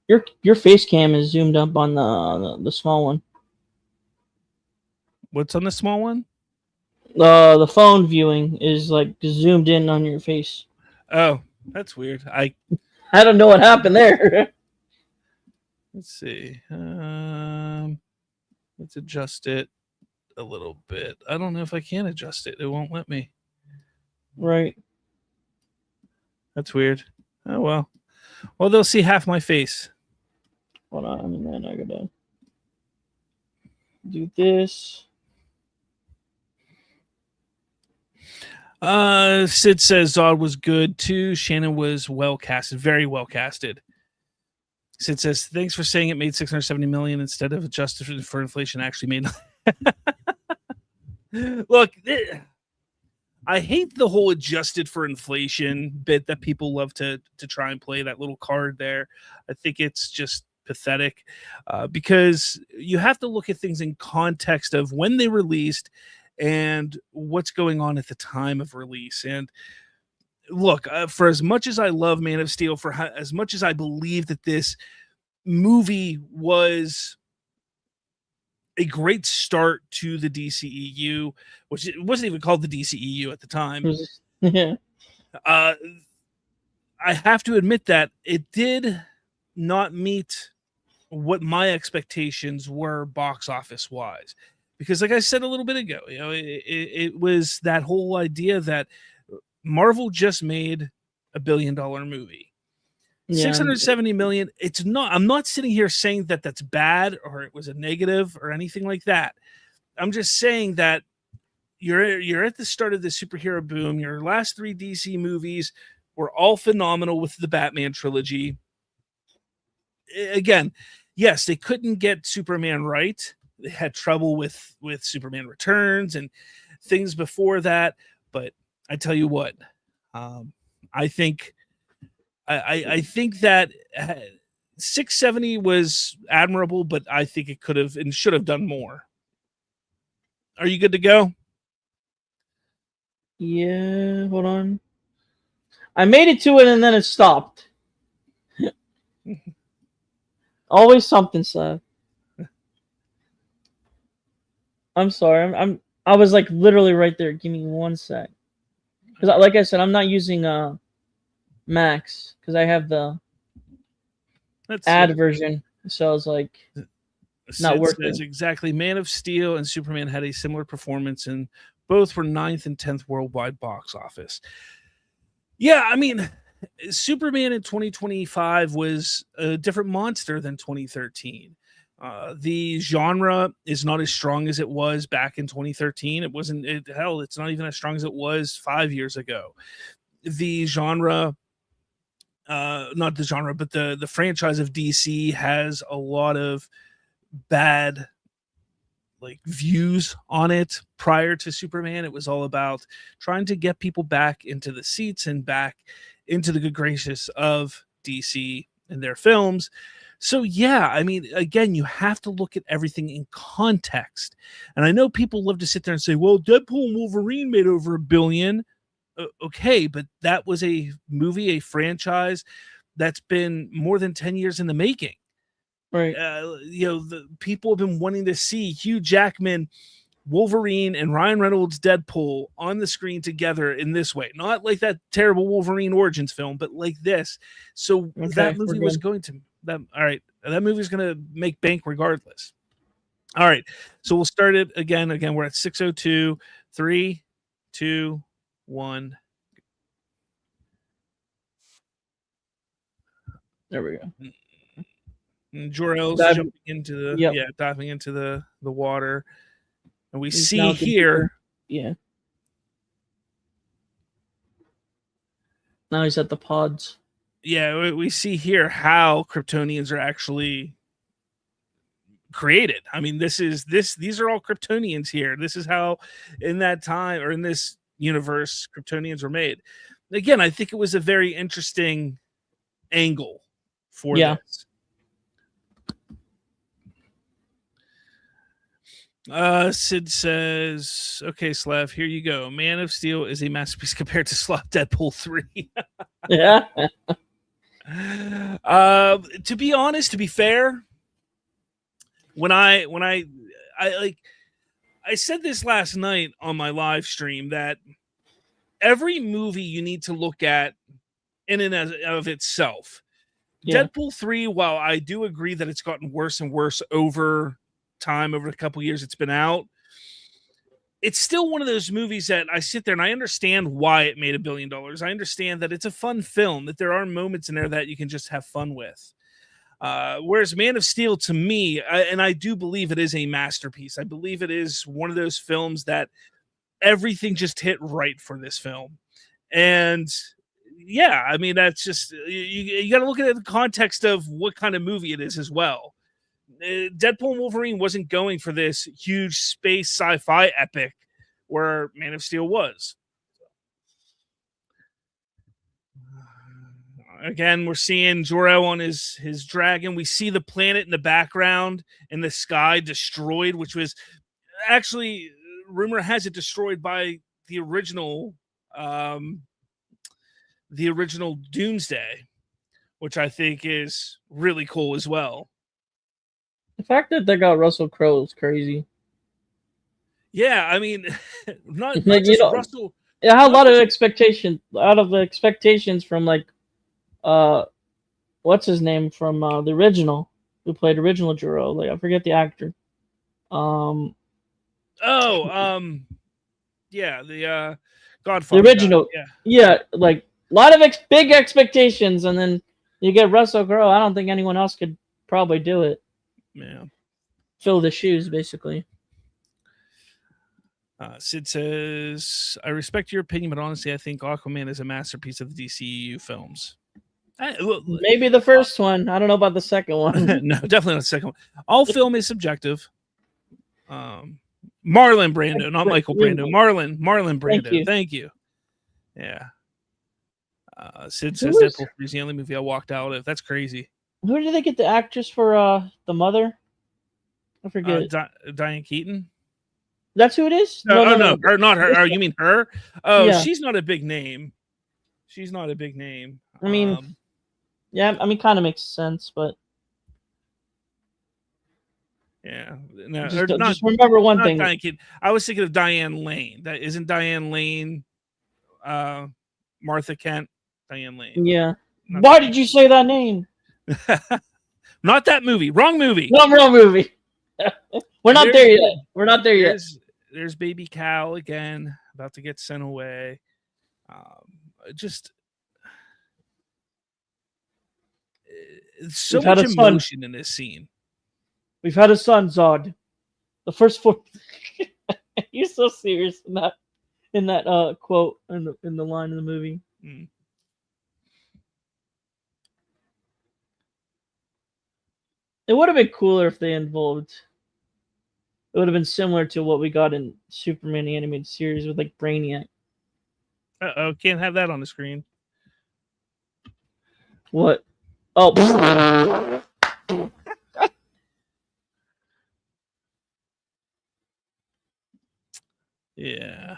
Your face cam is zoomed up on the small one. What's on the small one? The phone viewing is like zoomed in on your face. Oh, that's weird. I don't know what happened there. Let's see. Let's adjust it a little bit. I don't know if I can adjust it. It won't let me. Right. That's weird. Oh well. Well, they'll see half my face. Hold on, and then I gotta do this. Sid says Zod was good too. Shannon was well casted, very well casted. Sid says, thanks for saying it made 670 million instead of adjusted for inflation. Actually made. Look, I hate the whole adjusted for inflation bit that people love to try and play, that little card there. I think it's just pathetic because you have to look at things in context of when they released and what's going on at the time of release. And look, for as much as I love Man of Steel, for as much as I believe that this movie was a great start to the DCEU, which it wasn't even called the DCEU at the time. Yeah. I have to admit that it did not meet what my expectations were box office wise. Because like I said a little bit ago, you know, it was that whole idea that Marvel just made $1 billion movie. Yeah. 670 million. It's not, I'm not sitting here saying that that's bad or it was a negative or anything like that. I'm just saying that you're at the start of the superhero boom. Your last 3 DC movies were all phenomenal with the Batman trilogy. Again, yes, they couldn't get Superman right. They had trouble with Superman Returns and things before that. But I tell you what, I think that 670 was admirable, but I think it could have and should have done more. Are you good to go? Yeah, hold on. I made it to it and then it stopped. Always something, Slav. I'm sorry. I was like literally right there. Give me 1 sec. Because like I said, I'm not using Max because I have the ad version. So I was like, not working. Says exactly. Man of Steel and Superman had a similar performance, and both were 9th and 10th worldwide box office. Yeah, I mean, Superman in 2025 was a different monster than 2013. The genre is not as strong as it was back in 2013. It wasn't, hell, it's not even as strong as it was 5 years ago. The genre, not the genre, but the franchise of DC has a lot of bad like views on it. Prior to Superman, it was all about trying to get people back into the seats and back into the good graces of DC and their films. So yeah, I mean, again, you have to look at everything in context. And I know people love to sit there and say, well, Deadpool and Wolverine made over $1 billion. Okay, but that was a movie, a franchise that's been more than 10 years in the making. Right. You know, the people have been wanting to see Hugh Jackman, Wolverine, and Ryan Reynolds Deadpool on the screen together in this way. Not like that terrible Wolverine Origins film, but like this. So that movie was going to all right. That movie is going to make bank regardless. All right. So we'll start it again. Again, we're at 6:02. 3, 2, 1. There we go. Jor-El's jumping into the diving into the water. And we see here. Yeah. Now he's at the pods. Yeah, we see here how Kryptonians are actually created. I mean, these are all Kryptonians here. This is how in that time or in this universe Kryptonians were made. Again, I think it was a very interesting angle for this. Sid says, okay, Slav, here you go. Man of Steel is a masterpiece compared to Slav Deadpool 3. Yeah. To be honest, to be fair, when I like, I said this last night on my live stream that every movie you need to look at in and of itself. Yeah. Deadpool 3, while I do agree that it's gotten worse and worse over time, over a couple years it's been out, it's still one of those movies that I sit there and I understand why it made $1 billion. I understand that it's a fun film, that there are moments in there that you can just have fun with. Whereas Man of Steel, to me, and I do believe it is a masterpiece. I believe it is one of those films that everything just hit right for this film. And yeah, I mean, that's just, you got to look at it in the context of what kind of movie it is as well. Deadpool and Wolverine wasn't going for this huge space sci-fi epic where Man of Steel was. Again, we're seeing Jor-El on his dragon. We see the planet in the background and the sky destroyed, which was actually, rumor has it, destroyed by the original Doomsday, which I think is really cool as well. The fact that they got Russell Crowe is crazy. Yeah, I mean, not Like, just Russell. I had a lot of expectations out of the expectations from like, what's his name from the original, who played original Jor-El? Like, I forget the actor. Yeah, the Godfather. The original. Guy. Yeah, like a lot of big expectations, and then you get Russell Crowe. I don't think anyone else could probably do it. Yeah. Fill the shoes, basically. Sid says, I respect your opinion, but honestly, I think Aquaman is a masterpiece of the DCEU films. Maybe the first one. I don't know about the second one. No, definitely not the second one. All film is subjective. Marlon Brando, not Michael Brando. Marlon Brando. Thank you. Yeah. Sid says Deadpool is the only movie I walked out of. That's crazy. Who did they get the actress for the mother? I forget. Diane Keaton. That's who it is? No, her, not her. Oh, you mean her? Oh, yeah. She's not a big name. I mean, yeah, I mean, kind of makes sense, but yeah. No, just remember one thing. Diane Keaton. I was thinking of Diane Lane. That isn't Diane Lane. Martha Kent. Diane Lane. Yeah. Why did you say that name? Not that movie. Wrong movie. No, wrong movie. We're not there yet. There's baby Cal again, about to get sent away. Just so much emotion in this scene. We've had a son, Zod. The first 4. You're so serious in that quote in the line in the movie. Mm. It would have been cooler if they involved. It would have been similar to what we got in Superman the animated series with like Brainiac. Can't have that on the screen. What? Oh. Yeah.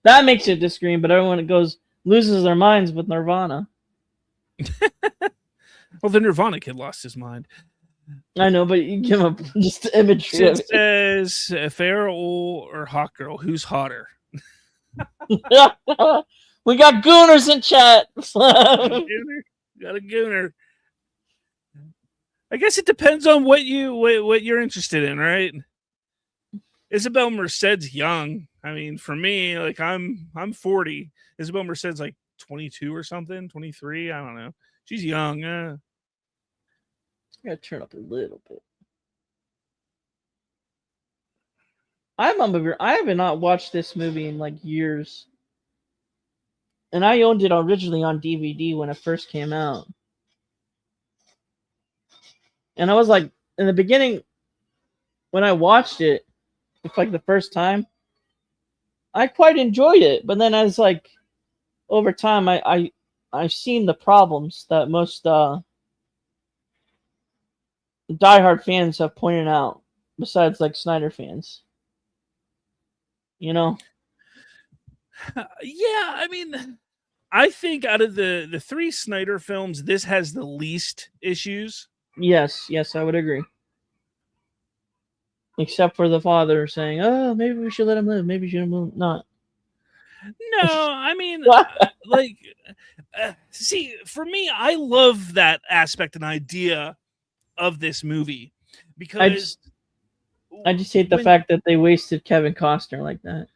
That makes it to screen, but everyone loses their minds with Nirvana. Well, the Nirvana kid lost his mind. I know, but you give him just the imagery. It says Farrell or Hawk Girl, who's hotter? We got gooners in chat. Got a gooner. I guess it depends on what you're interested in, right? Isabel Merced's young. I mean, for me, like I'm 40. Isabel Merced's like 22 or something, 23. I don't know. She's young. I gotta turn up a little bit. I have not watched this movie in like years. And I owned it originally on DVD when it first came out. And I was like, in the beginning, when I watched it, it's like the first time, I quite enjoyed it. But then as like over time, I've seen the problems that most diehard fans have pointed out, besides like Snyder fans. You know? Yeah, I mean, I think out of the three Snyder films, this has the least issues. Yes, I would agree. Except for the father saying, "Oh, maybe we should let him live. Maybe we should not." No, I mean, like, see, for me, I love that aspect and idea of this movie because I just hate the fact that they wasted Kevin Costner like that.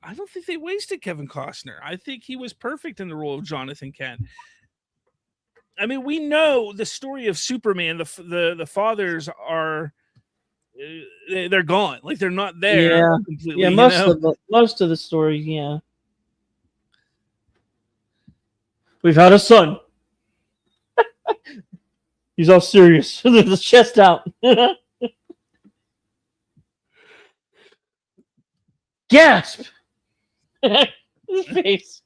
I don't think they wasted Kevin Costner. I think he was perfect in the role of Jonathan Kent. I mean, we know the story of Superman. The fathers are they're gone. Like they're not there completely. Yeah, most of the story, yeah. We've had a son. He's all serious. The chest out. Gasp! His face.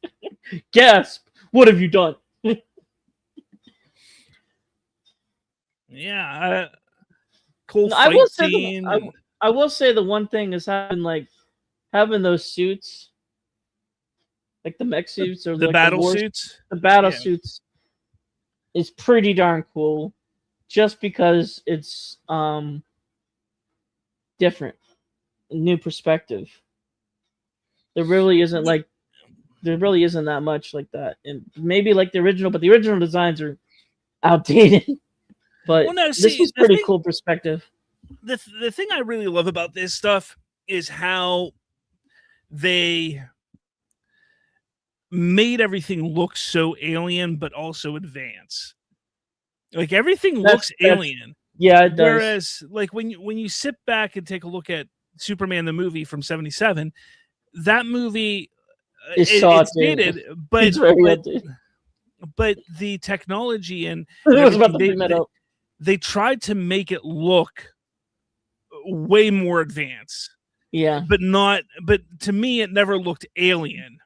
Gasp! What have you done? Yeah. Cool I fight scene. I will say the one thing is having those suits, like the mech suits or the like battle suits. The battle suits is pretty darn cool, just because it's different, new perspective. There really isn't that much like that, and maybe like the original, but the original designs are outdated. But this was pretty cool perspective. The thing I really love about this stuff is how they made everything look so alien, but also advanced. Like everything looks alien. Yeah, it does. Whereas, like when you sit back and take a look at Superman the movie from '77, that movie it's dated, but the technology and they tried to make it look way more advanced. Yeah. But to me it never looked alien.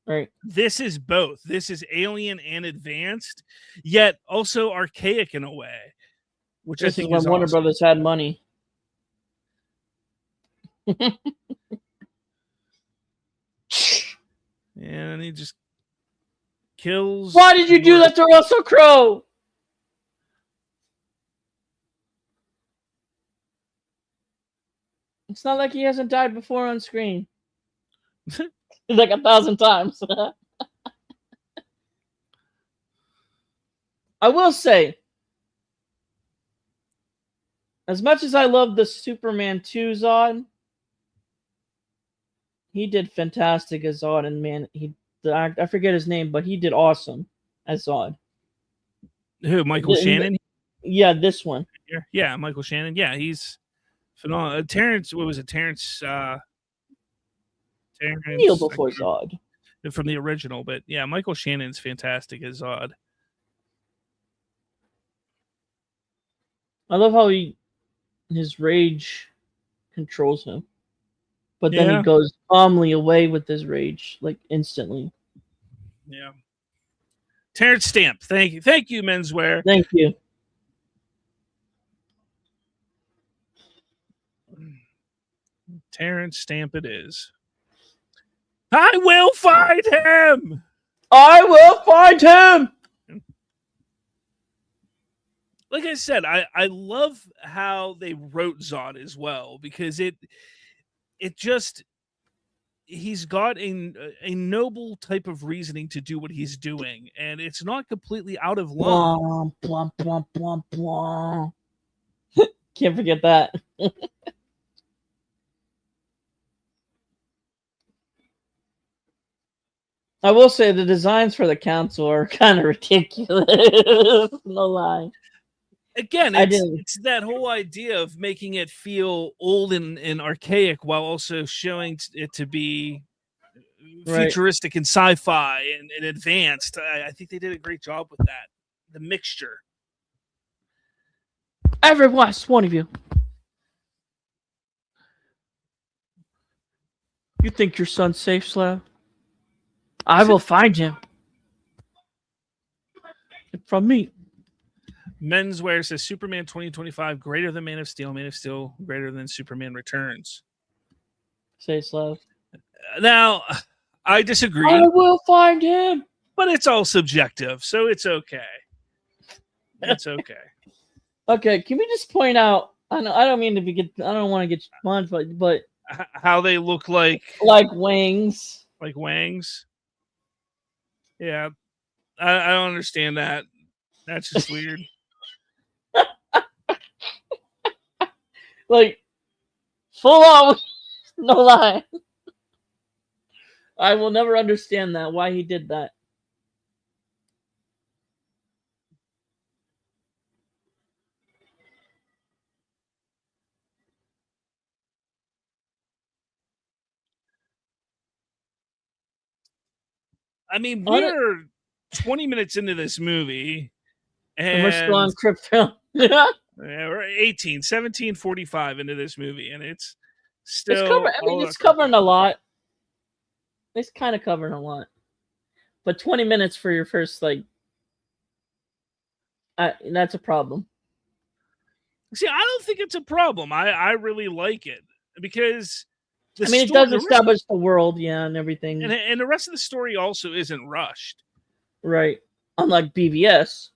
Right. This is both. This is alien and advanced, yet also archaic in a way. Which this I think is when Warner Brothers had money. And he just kills. Why did you do that to Russell Crowe? It's not like he hasn't died before on screen. Like 1,000 times. I will say, as much as I love the Superman 2 Zod, he did fantastic as Zod, and I forget his name, but he did awesome as Zod. Who, Michael Shannon? Yeah, this one. Yeah, Michael Shannon. Yeah, he's phenomenal. Terrence, what was it? Terrence Neil before Zod. From the original, but yeah, Michael Shannon's fantastic as Zod. I love how his rage controls him. But then he goes calmly away with his rage, like instantly. Yeah. Terrence Stamp. Thank you, Menswear. Thank you. Terrence Stamp it is. I will find him. I will find him. Like I said, I love how they wrote Zod as well, because it just, he's got a noble type of reasoning to do what he's doing, and it's not completely out of line. Can't forget that. I will say the designs for the council are kind of ridiculous. No lie. Again, it's that whole idea of making it feel old and archaic while also showing it to be futuristic and sci-fi and advanced. I think they did a great job with that. The mixture. Every last one of you. You think your son's safe, Slav? I will find him. From me. Menswear says Superman 2025 greater than Man of Steel greater than Superman Returns. Say Slav. Now, I disagree. I will find him. But it's all subjective, so it's okay. It's okay. Okay, can we just point out? I don't mean to I don't want to get punched, but how they look like wings, like wangs. Yeah, I don't understand that. That's just weird. Like full on, no lie. I will never understand that. Why he did that. I mean, we're 20 minutes into this movie, and we're still on Crypt film. Yeah, we're 17:45 into this movie, and it's still. It's covering a lot. It's kind of covering a lot, but 20 minutes for your first that's a problem. See, I don't think it's a problem. I really like it because it does establish the world, yeah, and everything. And the rest of the story also isn't rushed. Right. Unlike BVS.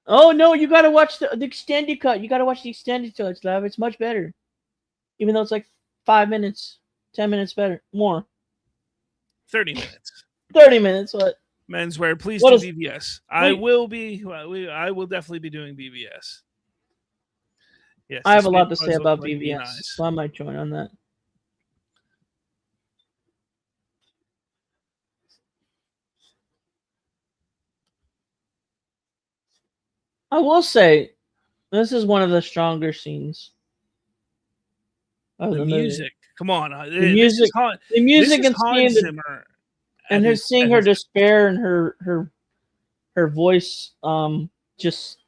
Oh, no, you got to watch the extended cut. You got to watch the extended cut, Slav. It's much better. Even though it's like 5 minutes, 10 minutes better. More. 30 minutes. 30 minutes, what? Menswear, please do BVS. I will definitely be doing BVS. Yes, I have a lot to say about BVS, nice. So I might join on that. I will say, this is one of the stronger scenes. The music, movie. Come on, the music and seeing Zimmer, and her seeing her despair and her voice, just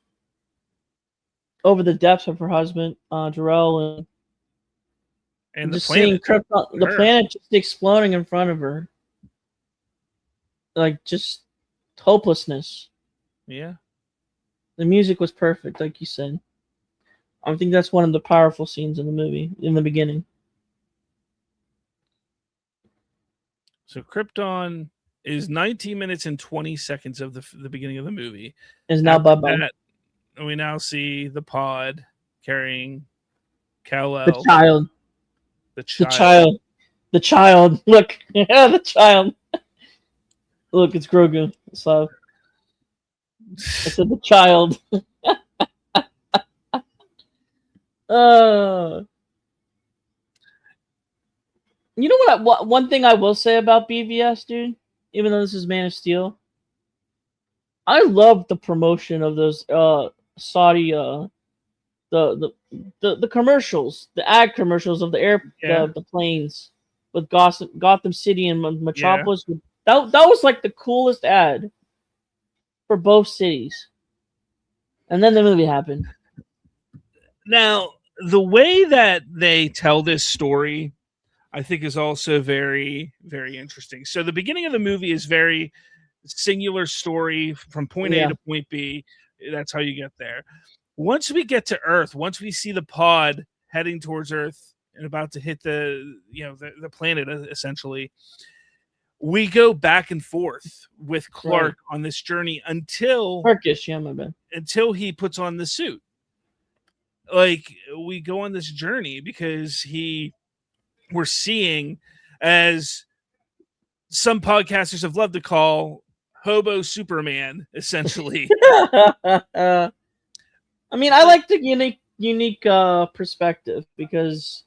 over the depths of her husband, Jarrell, and just seeing the planet just exploding in front of her, like just hopelessness. Yeah, the music was perfect, like you said. I think that's one of the powerful scenes in the movie in the beginning. So Krypton is 19 minutes and 20 seconds of the beginning of the movie. Is now bye-bye. We now see the pod carrying Kal-El. The child. The child. Look. Yeah, the child. Look, it's Grogu. So I said the child. You know what? One thing I will say about BVS, dude, even though this is Man of Steel, I love the promotion of those Saudi the commercials, the ad commercials of the planes with Gotham City and Metropolis. Yeah. That was like the coolest ad for both cities. And then the movie happened. Now, the way that they tell this story, I think, is also very, very interesting. So the beginning of the movie is very singular story from point A to point B. That's how you get there. Once we get to Earth, once we see the pod heading towards Earth and about to hit the planet, essentially, we go back and forth with Clark on this journey until he puts on the suit. Like, we go on this journey because we're seeing, as some podcasters have loved to call, Hobo Superman, essentially. I mean, I like the unique perspective, because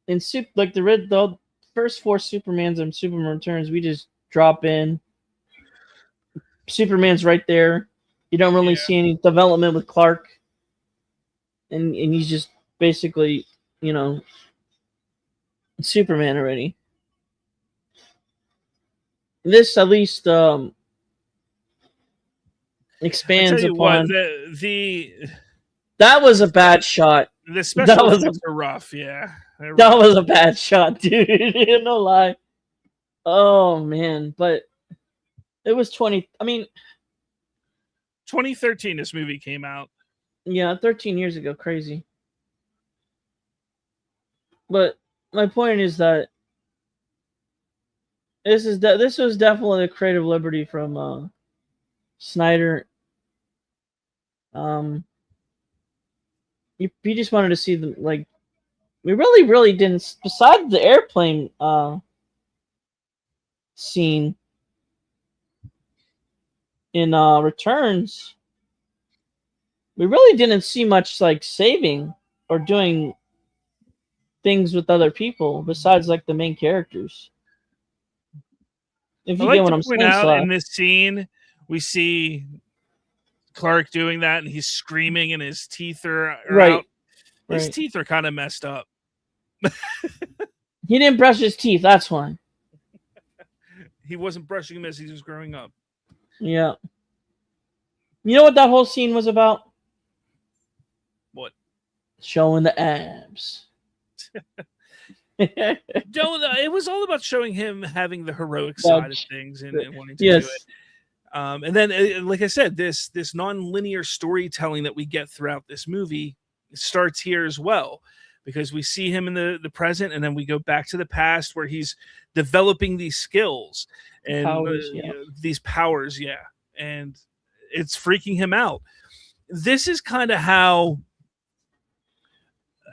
in the first 4 Supermans and Superman Returns, we just drop in. Superman's right there. You don't really see any development with Clark, and he's just basically, Superman already. This at least expands upon that was a bad shot. The special effects are rough, yeah. That was a bad shot, dude. No lie. Oh man, but it was 2013 this movie came out. Yeah, 13 years ago. Crazy. But my point is that this was definitely a creative liberty from Snyder. He just wanted to see the like. We really didn't. Besides the airplane scene in Returns, we really didn't see much like saving or doing things with other people besides like the main characters. If I you like get what to I'm point saying, out Slav. in this scene, we see Clark doing that, and he's screaming, and his teeth are Right, out. His right. teeth are kind of messed up. He didn't brush his teeth. That's why. He wasn't brushing them as he was growing up. Yeah. You know what that whole scene was about? What? Showing the abs. It was all about showing him having the heroic side of things and wanting to yes. do it. And then, like I said, this non-linear storytelling that we get throughout this movie starts here as well, because we see him in the present, and then we go back to the past where he's developing these skills and Powers, these powers, and it's freaking him out. This is kind of how,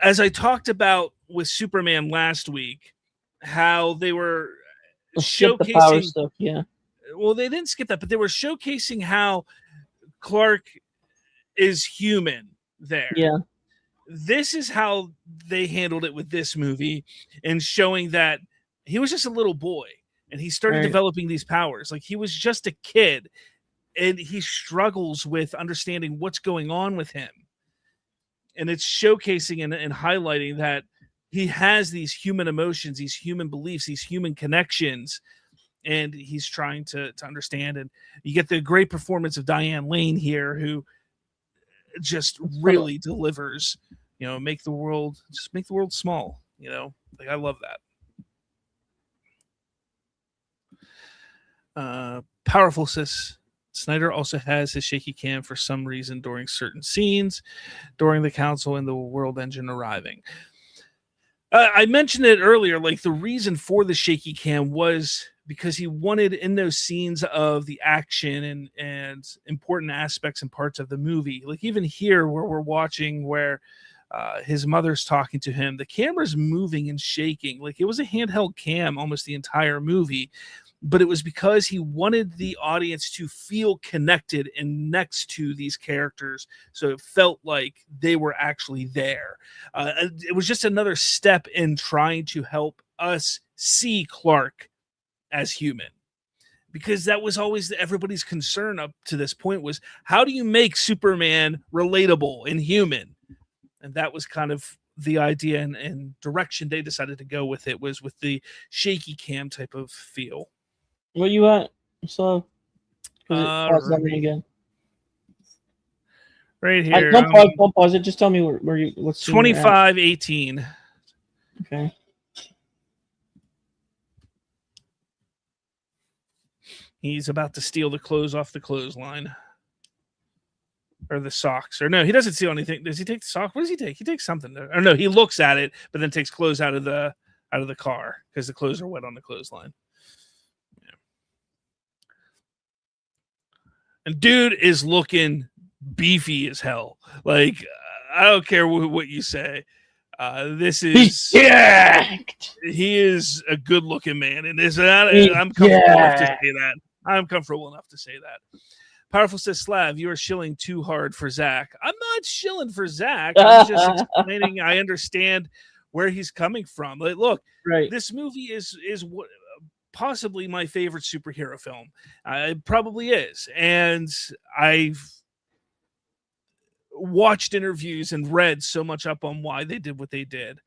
as I talked about with Superman last week, how they were skip the power showcasing stuff, well, they didn't skip that, but they were showcasing how Clark is human there. Yeah. This is how they handled it with this movie, and showing that he was just a little boy and he started developing these powers. Like, he was just a kid and he struggles with understanding what's going on with him. And it's showcasing and highlighting that he has these human emotions, these human beliefs, these human connections, and he's trying to understand. And you get the great performance of Diane Lane here, who just really delivers. Make the world small. Like, I love that. Powerful sis. Snyder also has his shaky cam for some reason during certain scenes, during the council and the world engine arriving. I mentioned it earlier, like the reason for the shaky cam was because he wanted, in those scenes of the action and important aspects and parts of the movie, like even here where we're watching where his mother's talking to him, the camera's moving and shaking. Like, it was a handheld cam almost the entire movie, but it was because he wanted the audience to feel connected and next to these characters, so it felt like they were actually there. It was just another step in trying to help us see Clark as human, because that was always everybody's concern up to this point, was how do you make Superman relatable and human? And that was kind of the idea and direction they decided to go with it, was with the shaky cam type of feel. Where you at? So, again. Right here. Don't pause it. Just tell me where you. What's 25:18. Okay. He's about to steal the clothes off the clothesline. Or the socks. Or no, he doesn't steal anything. Does he take the sock? What does he take? He takes something. Or no, he looks at it, but then takes clothes out of the car because the clothes are wet on the clothesline. Yeah. And dude is looking beefy as hell. Like, I don't care what you say. This is he is a good looking man, and I'm comfortable enough to say that. I'm comfortable enough to say that. Powerful says, Slav, you are shilling too hard for Zach. I'm not shilling for Zach. I'm just explaining. I understand where he's coming from. Like, look, this movie is what possibly my favorite superhero film. It probably is. And I've watched interviews and read so much up on why they did what they did.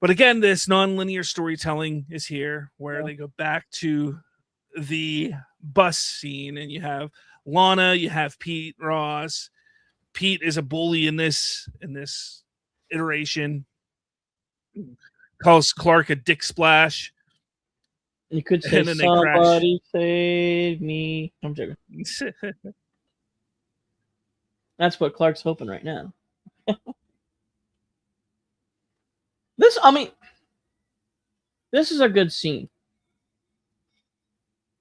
But again, this non-linear storytelling is here, where they go back to the bus scene, and you have Lana, you have Pete Ross. Pete is a bully in this iteration. Calls Clark a dick splash. You could say, somebody save me. I'm joking. That's what Clark's hoping right now. This is a good scene.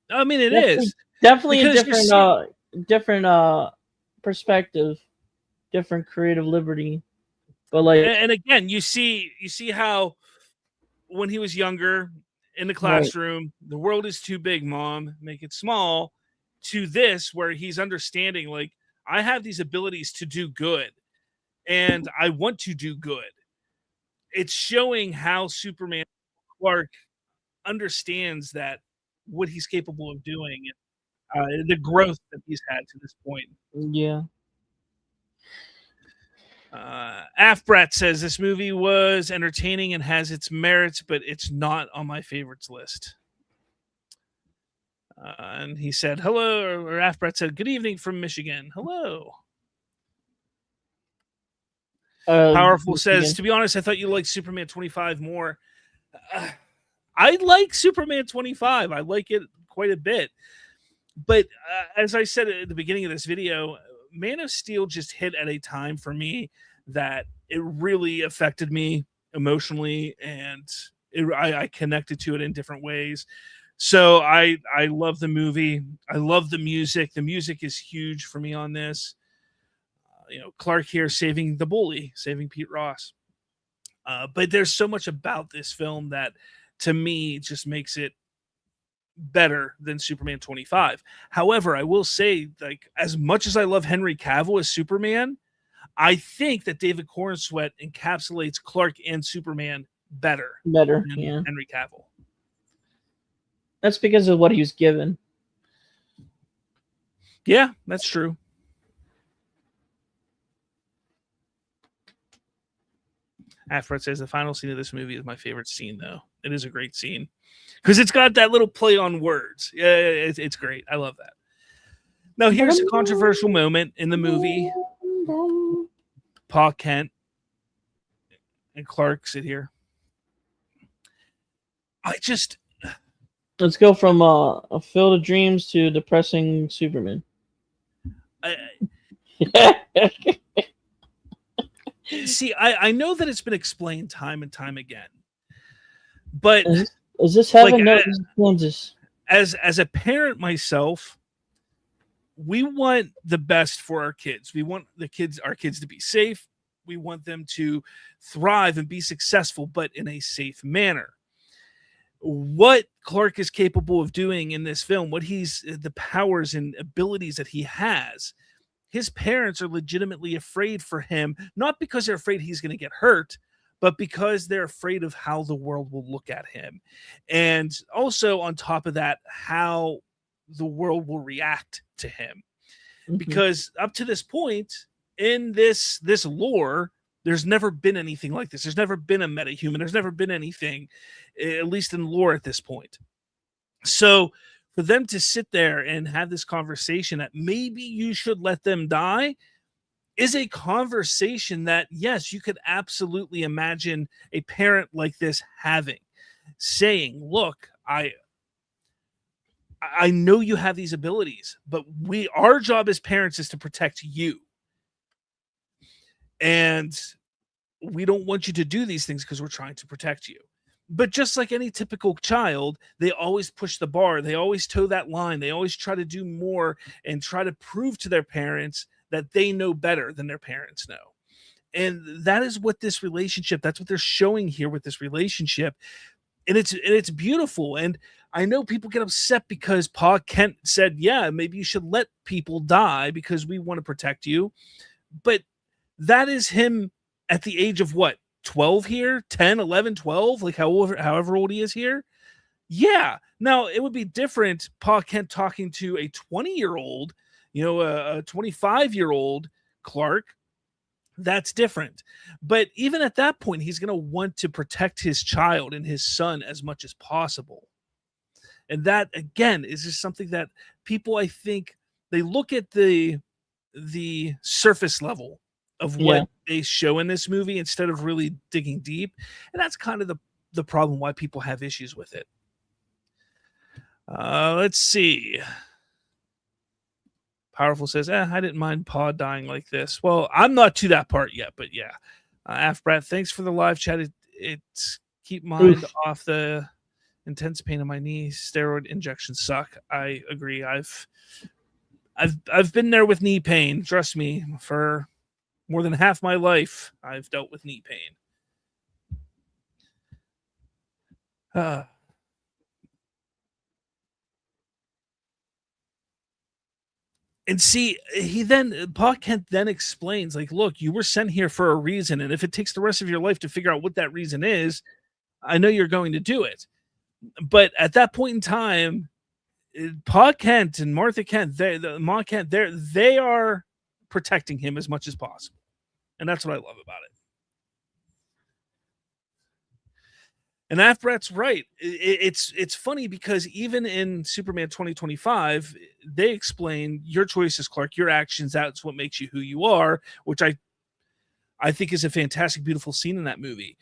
I mean, it Definitely, is definitely a because different perspective, different creative liberty. But like, and again, you see how when he was younger in the right, classroom, the world is too big, mom, make it small, to this where he's understanding like I have these abilities to do good and I want to do good. It's showing how Superman Clark understands that what he's capable of doing, the growth that he's had to this point. yeah. Afbrat says this movie was entertaining and has its merits, but it's not on my favorites list. And he said, hello, or Afbrat said, good evening from Michigan. Hello. Powerful says, to be honest, I thought you liked Superman 25 more. I like Superman 25. I like it quite a bit. But as I said at the beginning of this video, Man of Steel just hit at a time for me that it really affected me emotionally, and I connected to it in different ways. So I love the movie. I love the music. The music is huge for me on this. Clark here saving the bully, saving Pete Ross. But there's so much about this film that, to me, just makes it better than Superman 25. However, I will say, like, as much as I love Henry Cavill as Superman, I think that David Corenswet encapsulates Clark and Superman better than Yeah. Henry Cavill. That's because of what he was given. Yeah, that's true. Alfred says the final scene of this movie is my favorite scene, though. It is a great scene because it's got that little play on words. Yeah, it's great. I love that. Now, here's a controversial moment in the movie. Pa Kent and Clark sit here. Let's go from a field of dreams to depressing Superman. See, I know that it's been explained time and time again, but is this heaven? No, this is Kansas. As a parent myself, we want the best for our kids. We want our kids to be safe. We want them to thrive and be successful, but in a safe manner. What Clark is capable of doing in this film, the powers and abilities that he has, his parents are legitimately afraid for him, not because they're afraid he's going to get hurt, but because they're afraid of how the world will look at him. And also on top of that, how the world will react to him. Mm-hmm. Because up to this point in this lore, there's never been anything like this. There's never been a metahuman. There's never been anything, at least in lore at this point. So for them to sit there and have this conversation that maybe you should let them die is a conversation that, yes, you could absolutely imagine a parent like this having, saying, look, I know you have these abilities, but our job as parents is to protect you. And we don't want you to do these things because we're trying to protect you. But just like any typical child, they always push the bar. They always toe that line. They always try to do more and try to prove to their parents that they know better than their parents know. And that is what this relationship, that's what they're showing here with this relationship. And it's beautiful. And I know people get upset because Pa Kent said, yeah, maybe you should let people die because we want to protect you. But that is him at the age of what? 12 here, 10, 11, 12, like however old he is here. Yeah. Now it would be different. Pa Kent talking to a 20-year-old, a 25-year-old Clark. That's different. But even at that point, he's going to want to protect his child and his son as much as possible. And that, again, is just something that people, I think, they look at the surface level of what they show in this movie instead of really digging deep. And that's kind of the problem why people have issues with it. Let's see. Powerful says, I didn't mind Pa dying like this. Well, I'm not to that part yet, but yeah. Afbrat, thanks for the live chat. It's keep mind off the Intense pain in my knees. Steroid injections suck. I agree. I've been there with knee pain. Trust me, for more than half my life, I've dealt with knee pain. And see, Pa Kent then explains, like, look, you were sent here for a reason, and if it takes the rest of your life to figure out what that reason is, I know you're going to do it. But at that point in time, Pa Kent and Martha Kent, Ma Kent, they are protecting him as much as possible. And that's what I love about it. And Afrat's right. It's funny because even in Superman 2025, they explain your choices, Clark, your actions, that's what makes you who you are, which I think is a fantastic, beautiful scene in that movie.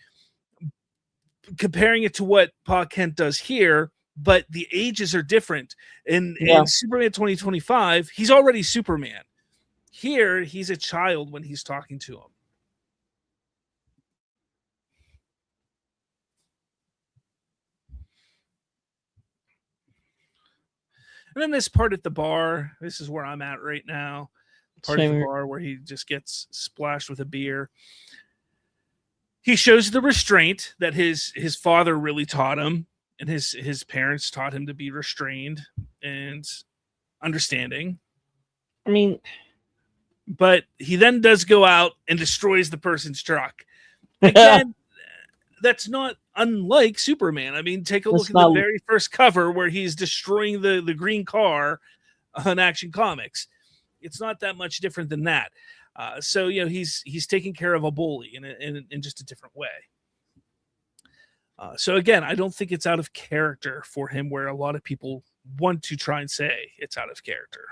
Comparing it to what Pa Kent does here, but the ages are different. In Superman 2025, he's already Superman. Here, he's a child when he's talking to him. And then this part at the bar, this is where I'm at right now. Part of the bar where he just gets splashed with a beer. He shows the restraint that his father really taught him, and his parents taught him to be restrained and understanding. I mean, but he then does go out and destroys the person's truck. Again, that's not unlike Superman. I mean, take a look at the very first cover where he's destroying the green car on Action Comics. It's not that much different than that. So, he's taking care of a bully in just a different way. So again, I don't think it's out of character for him, where a lot of people want to try and say it's out of character.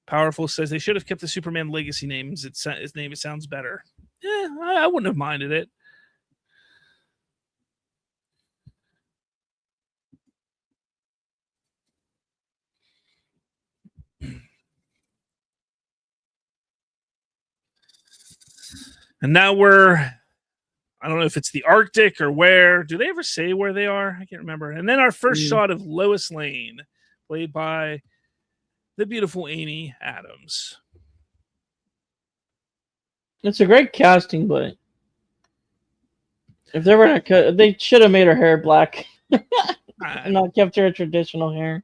Powerful says they should have kept the Superman legacy names. His name, it sounds better. Yeah, I wouldn't have minded it. And now I don't know if it's the Arctic or where. Do they ever say where they are? I can't remember. And then our first shot of Lois Lane, played by the beautiful Amy Adams. It's a great casting, but if they were to cut, they should have made her hair black and not kept her traditional hair.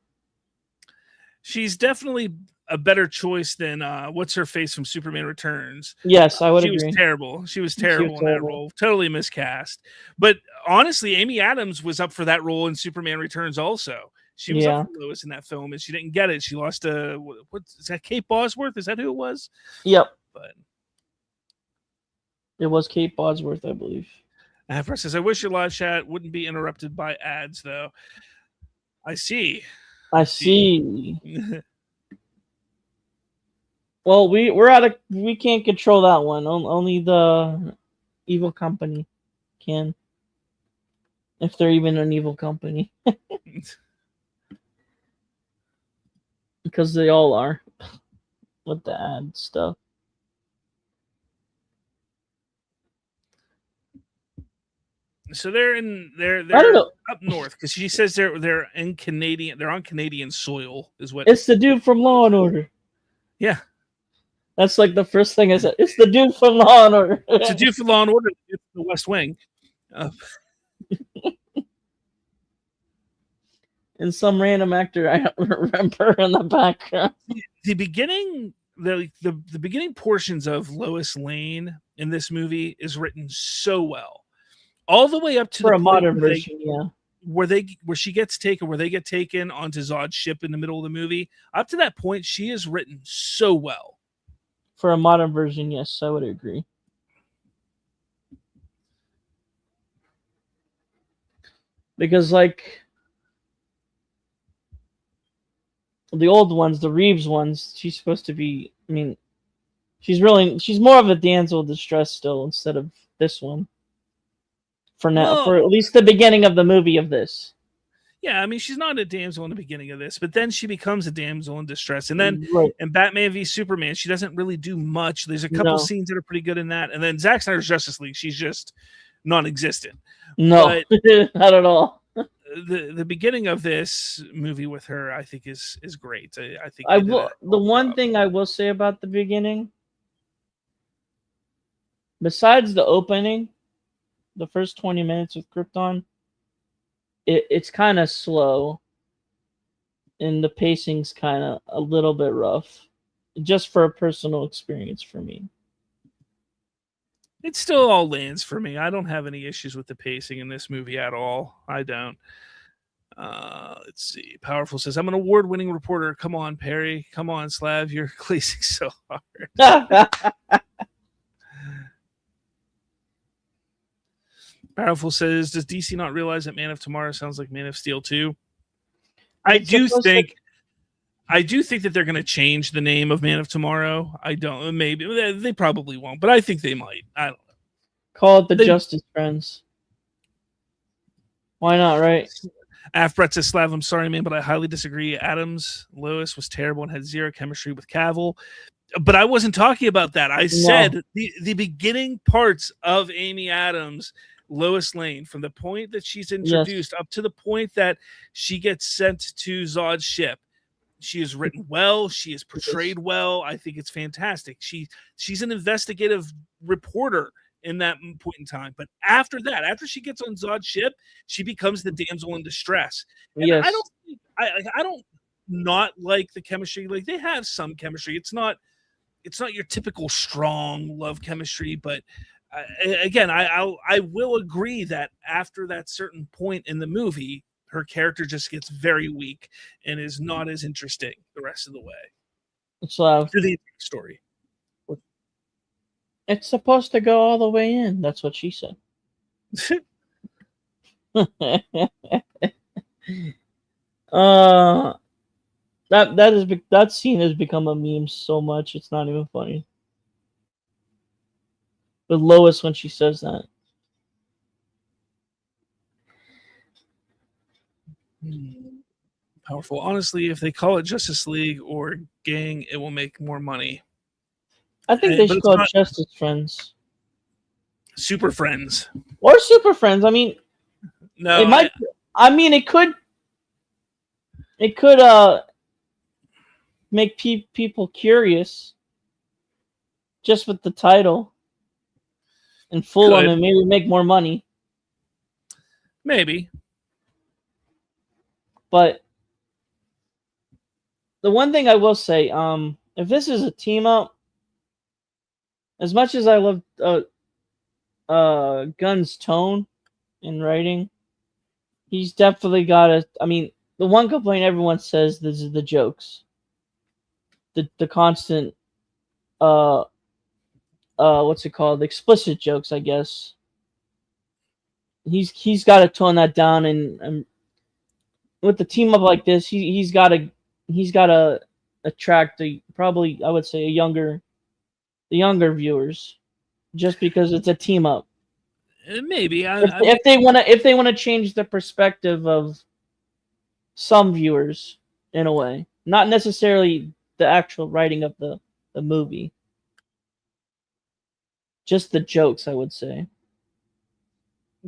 She's definitely a better choice than what's her face from Superman Returns. Yes, I would agree. She was terrible. She was terrible in that role. Totally miscast. But honestly, Amy Adams was up for that role in Superman Returns also. She was up for Lois in that film, and she didn't get it. She lost to what is that? Kate Bosworth? Is that who it was? Yep. But it was Kate Bosworth, I believe. Afra says, "I wish your live chat wouldn't be interrupted by ads, though." I see. I see. Well, we can't control that one. Only the evil company can, if they're even an evil company. Because they all are with the ad stuff. So they're up north, because she says they're in Canadian. They're on Canadian soil, is what. It's the dude from Law and Order. Yeah, that's like the first thing I said. It's the dude from Law and Order. It's the dude from Law and Order. It's the West Wing. And some random actor I don't remember in the background. The beginning, the beginning portions of Lois Lane in this movie is written so well, all the way up to for a modern version, where she gets taken, where they get taken onto Zod's ship in the middle of the movie. Up to that point, she is written so well. For a modern version, yes, I would agree. Because like the old ones, the Reeves ones, she's supposed to be, I mean, she's more of a damsel in distress still instead of this one. For now, for at least the beginning of the movie of this. Yeah, I mean, she's not a damsel in the beginning of this, but then she becomes a damsel in distress. And then in Batman v Superman, she doesn't really do much. There's a couple scenes that are pretty good in that. And then Zack Snyder's Justice League, she's just non-existent. No, not at all. The beginning of this movie with her, I think, is great. I think I they did will. a The one job. thing I will say about the beginning, besides the opening, the first 20 minutes of Krypton, it's kind of slow, and the pacing's kind of a little bit rough, just for a personal experience for me. It still all lands for me. I don't have any issues with the pacing in this movie at all. I don't. Let's see. Powerful says, I'm an award-winning reporter. Come on, Perry. Come on, Slav. You're glazing so hard. Powerful says, does DC not realize that Man of Tomorrow sounds like Man of Steel 2? I do think that they're going to change the name of Man of Tomorrow. I don't. Maybe they probably won't, but I think they might. I don't know. Call it the Justice Friends. Why not, right? Brett says, Slav, I'm sorry, man, but I highly disagree. Adams Lois was terrible and had zero chemistry with Cavill. But I wasn't talking about that. I said the beginning parts of Amy Adams, Lois Lane, from the point that she's introduced up to the point that she gets sent to Zod's ship. She is written well. She is portrayed well. I think it's fantastic. She's an investigative reporter in that point in time. But after that, after she gets on Zod's ship, she becomes the damsel in distress. And I don't not like the chemistry. Like, they have some chemistry. It's not your typical strong love chemistry, but again, I will agree that after that certain point in the movie, her character just gets very weak and is not as interesting the rest of the way. Slav. To the story. It's supposed to go all the way in. That's what she said. That scene has become a meme so much it's not even funny. With Lois when she says that. Powerful. Honestly, if they call it Justice League or Gang, it will make more money. I think they should call it Justice Friends. Super Friends. Or Super Friends. I mean, no, it might. It could make people curious just with the title and full on and maybe make more money. Maybe. But the one thing I will say, if this is a team up, as much as I love Gunn's tone in writing, he's definitely got a. I mean, the one complaint everyone says is the jokes, the constant, what's it called? The explicit jokes, I guess. He's got to tone that down, and with the team up like this, he's got to attract probably, I would say, the younger viewers, just because it's a team up. Maybe if they want to change the perspective of some viewers in a way, not necessarily the actual writing of the movie, just the jokes, I would say.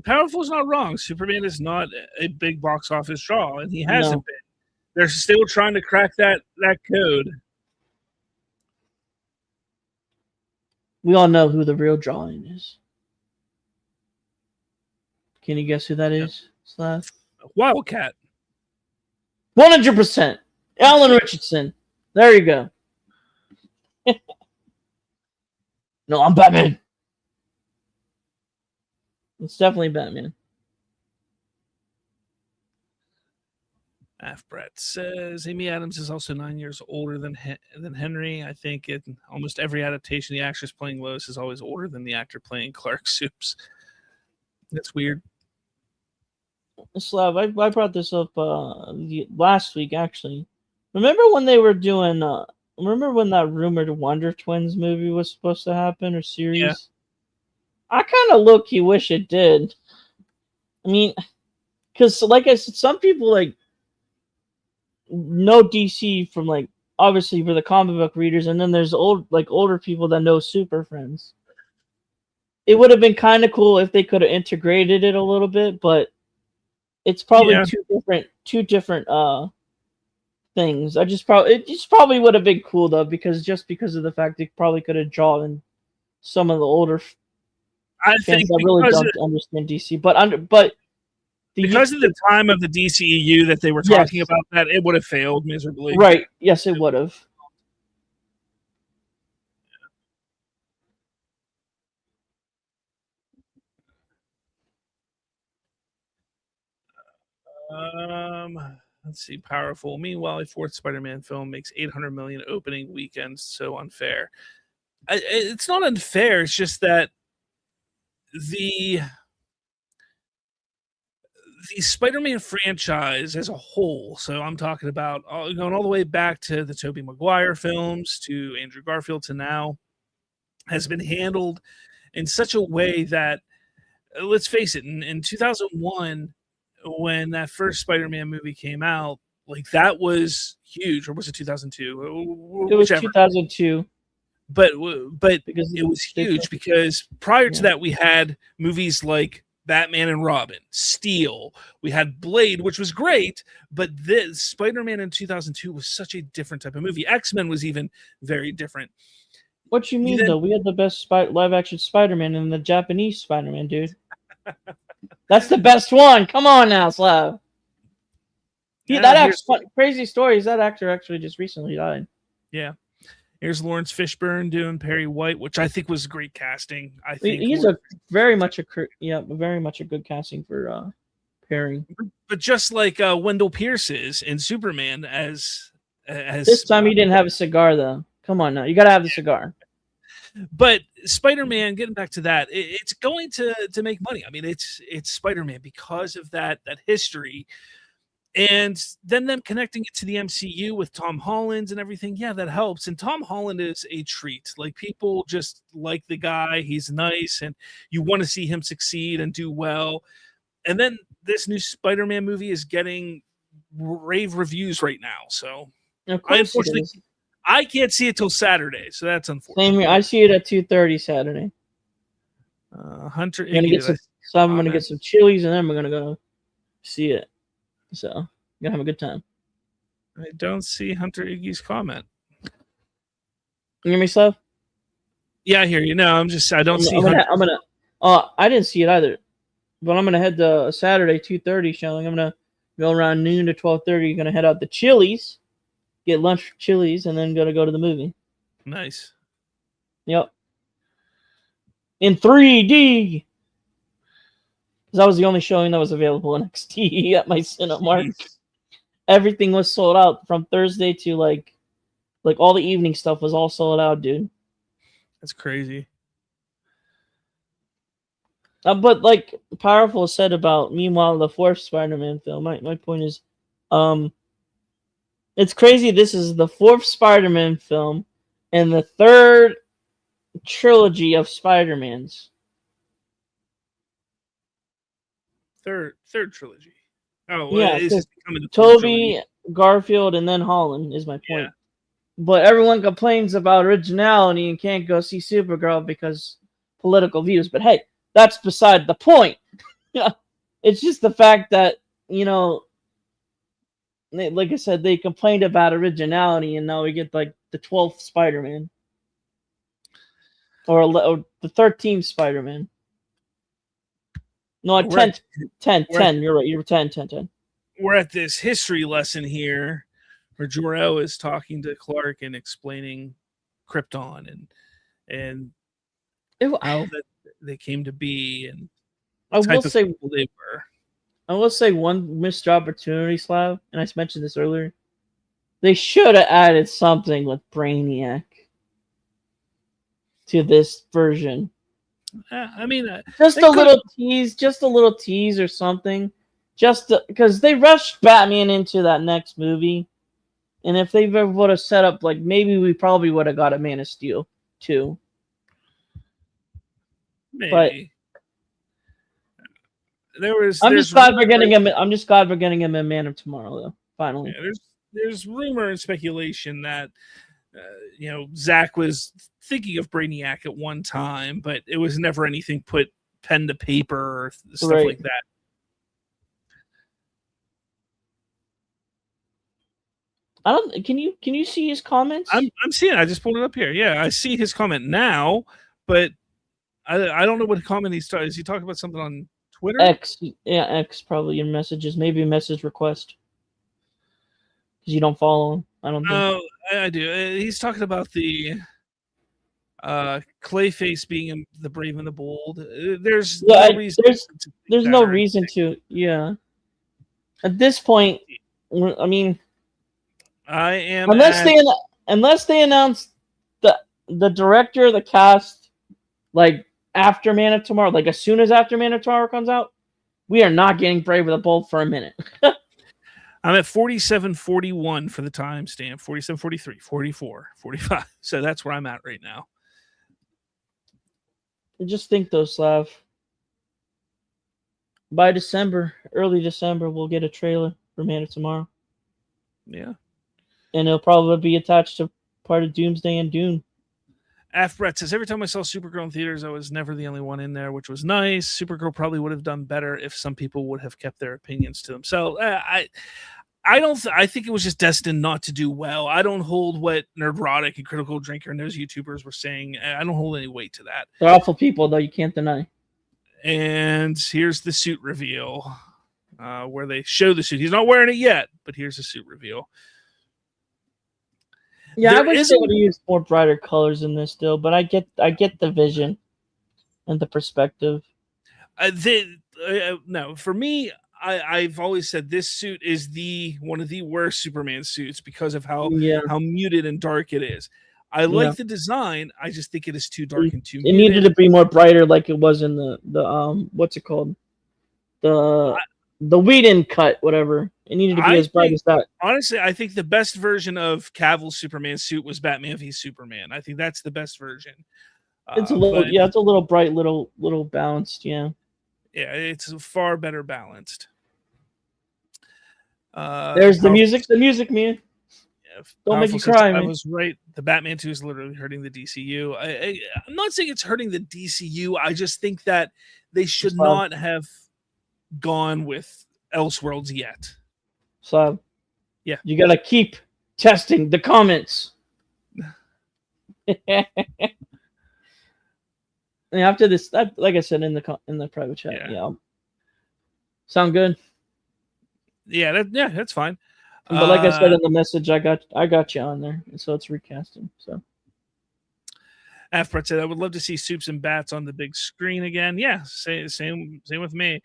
Powerful's not wrong. Superman is not a big box office draw, and he hasn't been. They're still trying to crack that code. We all know who the real drawing is. Can you guess who that is, Slav? Wildcat. 100%. Alan Richardson. There you go. No, I'm Batman. It's definitely Batman. Brett says Amy Adams is also 9 years older than Henry. I think in almost every adaptation, the actress playing Lois is always older than the actor playing Clark Soups. That's weird. Slav, I brought this up last week, actually. Remember when they were doing... remember when that rumored Wonder Twins movie was supposed to happen, or series? Yeah. I kind of low-key wish it did. I mean, because, like I said, some people, know DC from, obviously for the comic book readers, and then there's older people that know Super Friends. it would have been kind of cool if they could have integrated it a little bit, but it's probably two different things. It just probably would have been cool though, because of the fact they probably could have drawn some of the older fans that really don't understand DC. But because of the time of the DCEU that they were talking about, that it would have failed miserably. Right? Yes, it would have. Let's see. Powerful. Meanwhile, a fourth Spider-Man film makes 800 million opening weekends. So unfair. It's not unfair. It's just that the Spider-Man franchise as a whole, so I'm talking about going all the way back to the Tobey Maguire films, to Andrew Garfield, to now, has been handled in such a way that, let's face it, in 2001, when that first Spider-Man movie came out, like, that was huge. Or was it 2002? It was 2002. But because it was huge because prior to that, we had movies like Batman and Robin, Steel. We had Blade, which was great, but this Spider-Man in 2002 was such a different type of movie. X-Men was even very different. What you mean, though? We had the best live-action Spider-Man and the Japanese Spider-Man, dude. That's the best one. Come on now, Slav. Yeah, crazy story is that actor actually just recently died. Yeah. Here's Lawrence Fishburne doing Perry White, which I think was great casting. I think he's very much a good casting for Perry. But just like Wendell Pierce is in Superman, as this time he didn't have a cigar though. Come on now, you gotta have the cigar. But Spider-Man, getting back to that, it's going to make money. I mean, it's Spider-Man because of that history. And then them connecting it to the MCU with Tom Holland and everything, yeah, that helps. And Tom Holland is a treat. Like, people just like the guy. He's nice, and you want to see him succeed and do well. And then this new Spider-Man movie is getting rave reviews right now. So, unfortunately, I can't see it till Saturday. So that's unfortunate. Same here. I see it at 2:30 Saturday. Hunter, I'm gonna get some chilies, and then we're gonna go see it. So, I'm gonna have a good time. I don't see Hunter Iggy's comment. You hear me, Slav? Yeah, I hear you. No, I don't see. I didn't see it either, but I'm gonna head to Saturday 2:30 showing. I'm gonna go around noon to 12:30. Gonna head out to Chili's, get lunch for Chili's, and then go to the movie. Nice. Yep. In 3D. That was the only showing that was available in XT at my Cinemark. Everything was sold out from Thursday to like all the evening stuff was all sold out, dude. That's crazy. But like Powerful said about, meanwhile, the fourth Spider-Man film. My point is, it's crazy. This is the fourth Spider-Man film and the third trilogy of Spider-Mans. Third trilogy. Oh, yeah. It's Tobey, Garfield, and then Holland is my point. Yeah. But everyone complains about originality and can't go see Supergirl because political views. But hey, that's beside the point. It's just the fact that, like I said, they complained about originality, and now we get like the 12th Spider-Man. Or the 13th Spider-Man. No, 10. You're right. You're 10. We're at this history lesson here where Jor-El is talking to Clark and explaining Krypton and how they came to be and I will say they were. I will say one missed opportunity, Slav, and I mentioned this earlier. They should have added something with Brainiac to this version. I mean, just a little tease or something, just because they rushed Batman into that next movie, and if they would have set up, like, maybe we probably would have got a Man of Steel too. Maybe. But I'm just glad we're getting him. I'm just glad we're getting him in Man of Tomorrow, though. Finally, there's rumor and speculation that Zach was thinking of Brainiac at one time, but it was never anything put pen to paper or stuff like that. I don't. Can you see his comments? I'm seeing it. I just pulled it up here. Yeah, I see his comment now, but I don't know what comment he's talking. Is he talking about something on Twitter? X. Yeah, X probably in messages. Maybe a message request. Because you don't follow him. I don't think. Oh, I do. He's talking about the Clayface being the Brave and the Bold. There's no reason. There's no reason to. Yeah. At this point, I mean, I am unless they announce the director, the cast, like after Man of Tomorrow, like as soon as after Man of Tomorrow comes out, we are not getting Brave with a Bold for a minute. I'm at 47:41 for the timestamp, 47:43, 44, 45. So that's where I'm at right now. Just think though, Slav. By December, early December, we'll get a trailer for Man of Tomorrow. Yeah. And it'll probably be attached to part of Doomsday and Dune. Brett says, every time I saw Supergirl in theaters, I was never the only one in there, which was nice. Supergirl probably would have done better if some people would have kept their opinions to themselves. I think it was just destined not to do well. I don't hold what Nerdrotic and Critical Drinker and those YouTubers were saying. I don't hold any weight to that. They're awful people, though. You can't deny. And here's the suit reveal, where they show the suit. He's not wearing it yet, but here's the suit reveal. Yeah, I wish they would have used more brighter colors in this still, but I get the vision and the perspective. No, for me, I've always said this suit is one of the worst Superman suits because of how muted and dark it is. I like the design. I just think it is too dark and too muted. It needed to be more brighter, like it was in the what's it called? The Whedon cut, whatever. It needed to be as bright as that. Honestly, I think the best version of Cavill's Superman suit was Batman v Superman. I think that's the best version. It's a little, it's a little bright, little balanced, yeah. Yeah, it's far better balanced. There's the music, man. Yeah, don't make you cry, man. I was right. The Batman 2 is literally hurting the DCU. I'm not saying it's hurting the DCU. I just think that they should not have gone with Elseworlds yet. So, yeah, you gotta keep testing the comments. And after this, like I said in the private chat, sound good. Yeah, that's fine. But like I said in the message, I got you on there, so it's recasting. So. Brett said, I would love to see Soups and Bats on the big screen again. Yeah, same with me.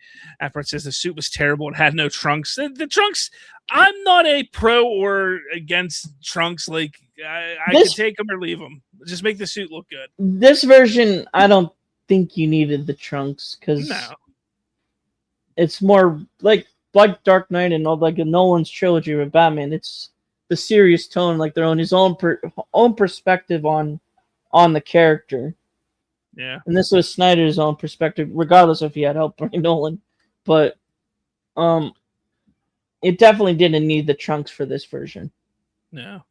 Brett says the suit was terrible. It had no trunks. The trunks, I'm not a pro or against trunks. Like, I can take them or leave them. Just make the suit look good. This version, I don't think you needed the trunks because it's more like Dark Knight and all like Nolan's trilogy with Batman. It's the serious tone, like they're on his own perspective on the character. Yeah. And this was Snyder's own perspective, regardless if he had help from Nolan. But it definitely didn't need the trunks for this version. No.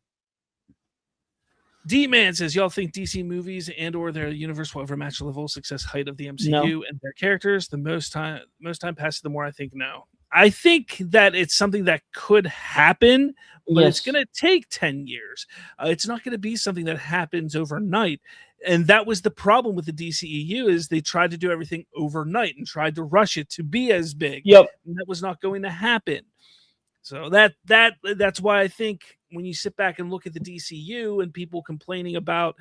D-Man says, y'all think DC movies and or their universe will ever match the level of success height of the MCU and their characters? The most time passes, the more I think no. I think that it's something that could happen, but it's going to take 10 years. It's not going to be something that happens overnight. And that was the problem with the DCEU is they tried to do everything overnight and tried to rush it to be as big. Yep. And that was not going to happen. So that's why I think when you sit back and look at the DCU and people complaining about,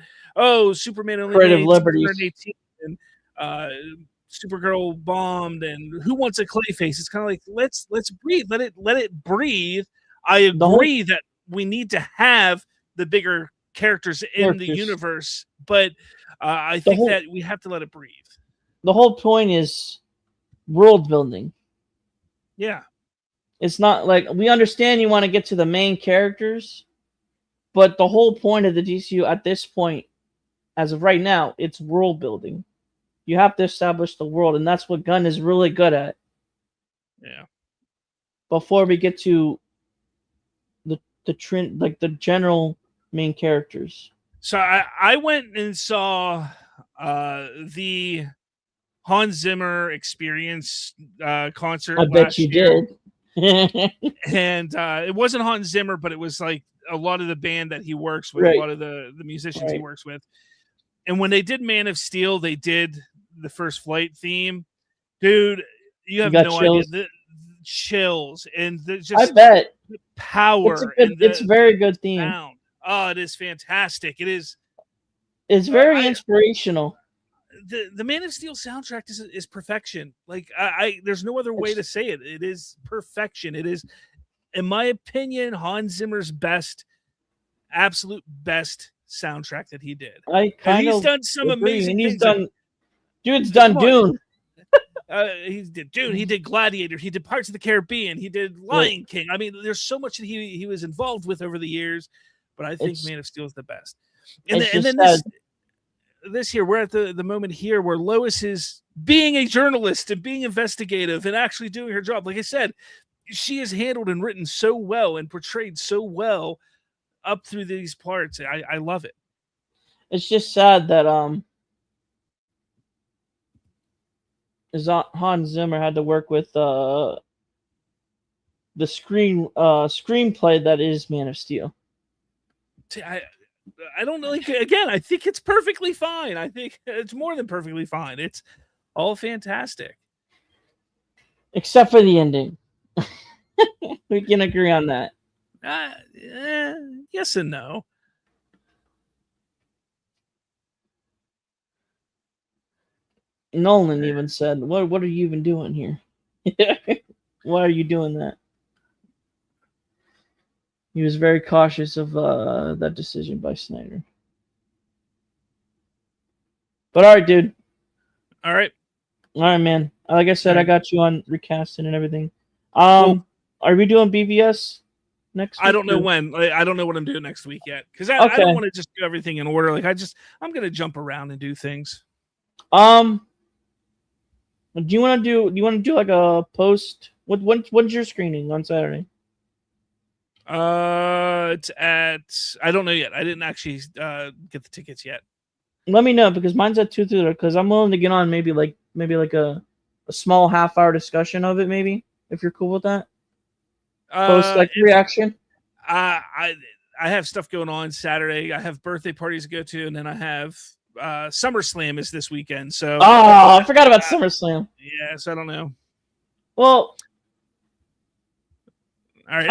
Superman only creative made liberties and Supergirl bombed and who wants a Clayface? It's kind of like let's breathe, let it breathe. I agree that we need to have the bigger characters in the universe, but I think that we have to let it breathe. The whole point is world building. Yeah. It's not like we understand you want to get to the main characters, but the whole point of the DCU at this point, as of right now, it's world building. You have to establish the world, and that's what Gunn is really good at. Yeah. Before we get to the trend, like the general main characters. So I went and saw the Hans Zimmer Experience concert I bet you year. did. And it wasn't Hans Zimmer, but it was like a lot of the band that he works with, Right. a lot of the musicians he Right. works with. And when they did Man of Steel, they did the First Flight theme. Dude, you have got no chills. idea. The chills and I just bet the power and it's a very good theme. sound. Oh, it is fantastic. It is. It's very inspirational. The Man of Steel soundtrack is perfection. Like I there's no other way to say it. It is perfection. It is, in my opinion, Hans Zimmer's absolute best soundtrack that he did. I kind of he's done some agree. amazing And he's things. done. Dude's done Dune. He did Dune. He did Gladiator. He did Parts of the Caribbean. He did Lion King. I mean, there's so much that he was involved with over the years. But I think Man of Steel is the best. And then this year, we're at the moment here where Lois is being a journalist and being investigative and actually doing her job. Like I said, she is handled and written so well and portrayed so well up through these parts. I love it. It's just sad that Hans Zimmer had to work with the screenplay that is Man of Steel. I don't know. Like, again, I think it's perfectly fine. I think it's more than perfectly fine. It's all fantastic. Except for the ending. We can agree on that. Yes and no. Nolan even said, what are you even doing here? Why are you doing that? He was very cautious of that decision by Snyder. But all right, dude. All right, man. Like I said, I got you on recasting and everything. Cool. Are we doing BVS next week? I don't know when. I don't know what I'm doing next week yet because I don't want to just do everything in order. Like I'm gonna jump around and do things. Do you want to do like a post? When's your screening on Saturday? It's at, I don't know yet. I didn't actually get the tickets yet. Let me know because mine's at 2:30. Because I'm willing to get on maybe like a small half-hour discussion of it. Maybe if you're cool with that. Post like reaction. I have stuff going on Saturday. I have birthday parties to go to, and then I have SummerSlam is this weekend. So I forgot about SummerSlam. Yeah, so I don't know. Well, all right.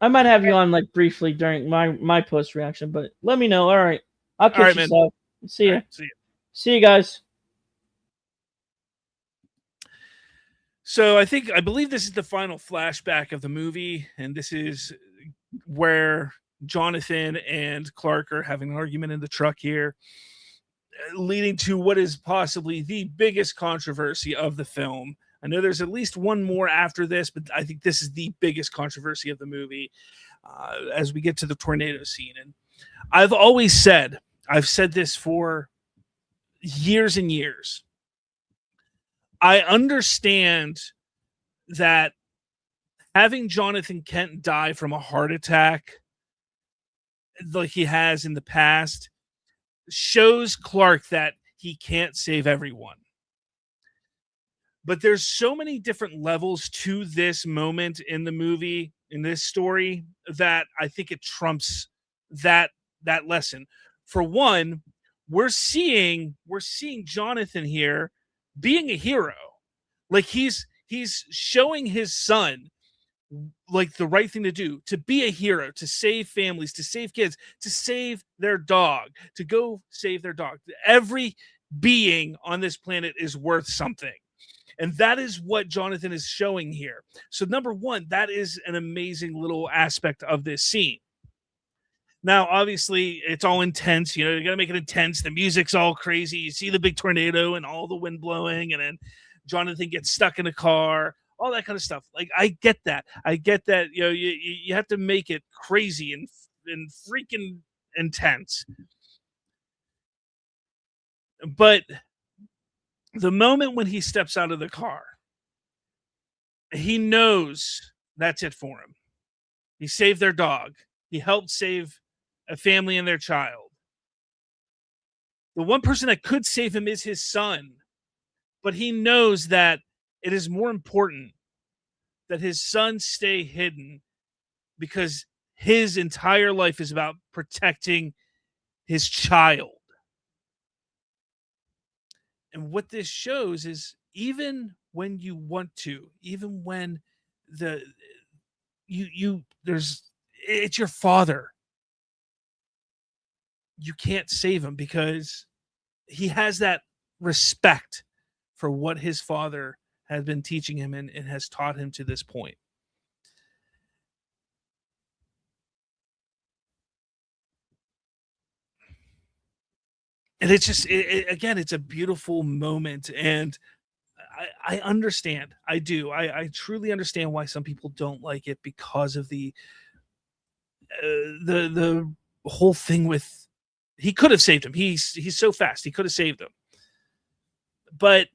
I might have you on like briefly during my post reaction, but let me know. All right, I'll catch you. Man. See you. Right, see you. See you guys. So I believe this is the final flashback of the movie, and this is where Jonathan and Clark are having an argument in the truck here, leading to what is possibly the biggest controversy of the film. I know there's at least one more after this, but I think this is the biggest controversy of the movie as we get to the tornado scene. And I've said this for years and years. I understand that having Jonathan Kent die from a heart attack like he has in the past shows Clark that he can't save everyone. But there's so many different levels to this moment in the movie, in this story, that I think it trumps that lesson. For one, we're seeing Jonathan here being a hero. Like he's showing his son like the right thing to do, to be a hero, to save families, to save kids, to save their dog, to go save their dog. Every being on this planet is worth something. And that is what Jonathan is showing here. So number one, that is an amazing little aspect of this scene. Now, obviously, it's all intense. You know, you got to make it intense. The music's all crazy. You see the big tornado and all the wind blowing, and then Jonathan gets stuck in a car, all that kind of stuff. Like, I get that. You know, you have to make it crazy and freaking intense. But the moment when he steps out of the car, he knows that's it for him. He saved their dog. He helped save a family and their child. The one person that could save him is his son, but he knows that it is more important that his son stay hidden because his entire life is about protecting his child. And what this shows is even when you want to, even when the there's it's your father, you can't save him because he has that respect for what his father has been teaching him and has taught him to this point. And it's just again, it's a beautiful moment, and I understand. I do. I truly understand why some people don't like it because of the whole thing with he could have saved him. He's so fast. He could have saved him. But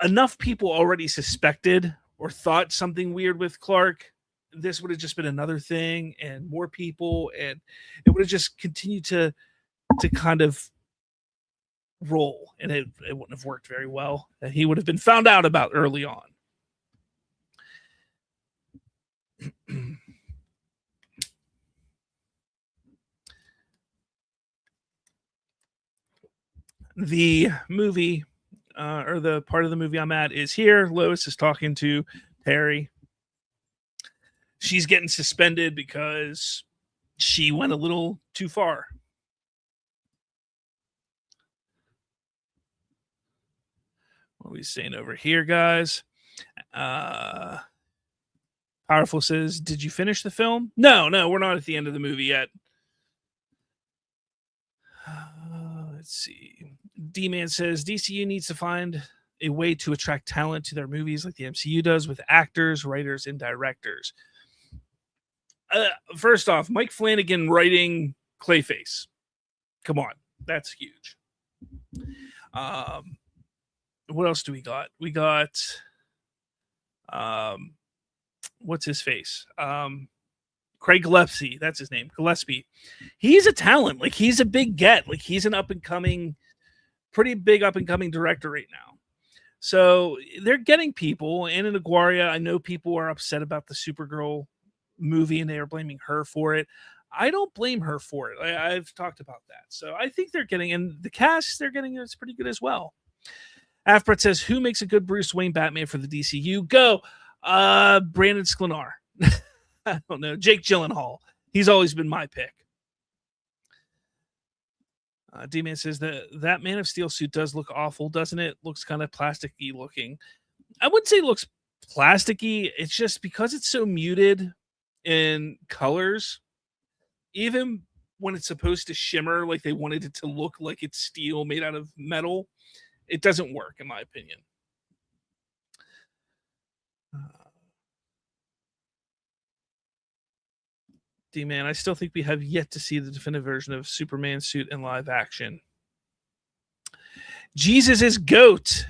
enough people already suspected or thought something weird with Clark. This would have just been another thing, and more people, and it would have just continued to kind of roll, and it wouldn't have worked very well. And he would have been found out about early on. The movie, or the part of the movie I'm at, is here. Lois is talking to Perry. She's getting suspended because she went a little too far. What are we saying over here, guys? Powerful says, did you finish the film? No, we're not at the end of the movie yet. Let's see. D-Man says, DCU needs to find a way to attract talent to their movies like the MCU does with actors, writers, and directors. First off, Mike Flanagan writing Clayface. Come on. That's huge. What else do we got? We got what's his face? Craig Gillespie, that's his name. Gillespie. He's a talent. Like, he's a big get. Like, he's an pretty big up and coming director right now. So they're getting people. Anna Naguaria, I know people are upset about the Supergirl movie and they are blaming her for it. I don't blame her for it. I've talked about that. So I think they're getting, and the cast they're getting is pretty good as well. Afbret says, who makes a good Bruce Wayne Batman for the DCU? Go. Brandon Sklenar. I don't know. Jake Gyllenhaal. He's always been my pick. D-Man says that Man of Steel suit does look awful, doesn't it? Looks kind of plasticky looking. I wouldn't say it looks plasticky. It's just because it's so muted in colors, even when it's supposed to shimmer, like they wanted it to look like it's steel made out of metal, it doesn't work, in my opinion. D-Man, I still think we have yet to see the definitive version of Superman suit in live action. Jesus is GOAT.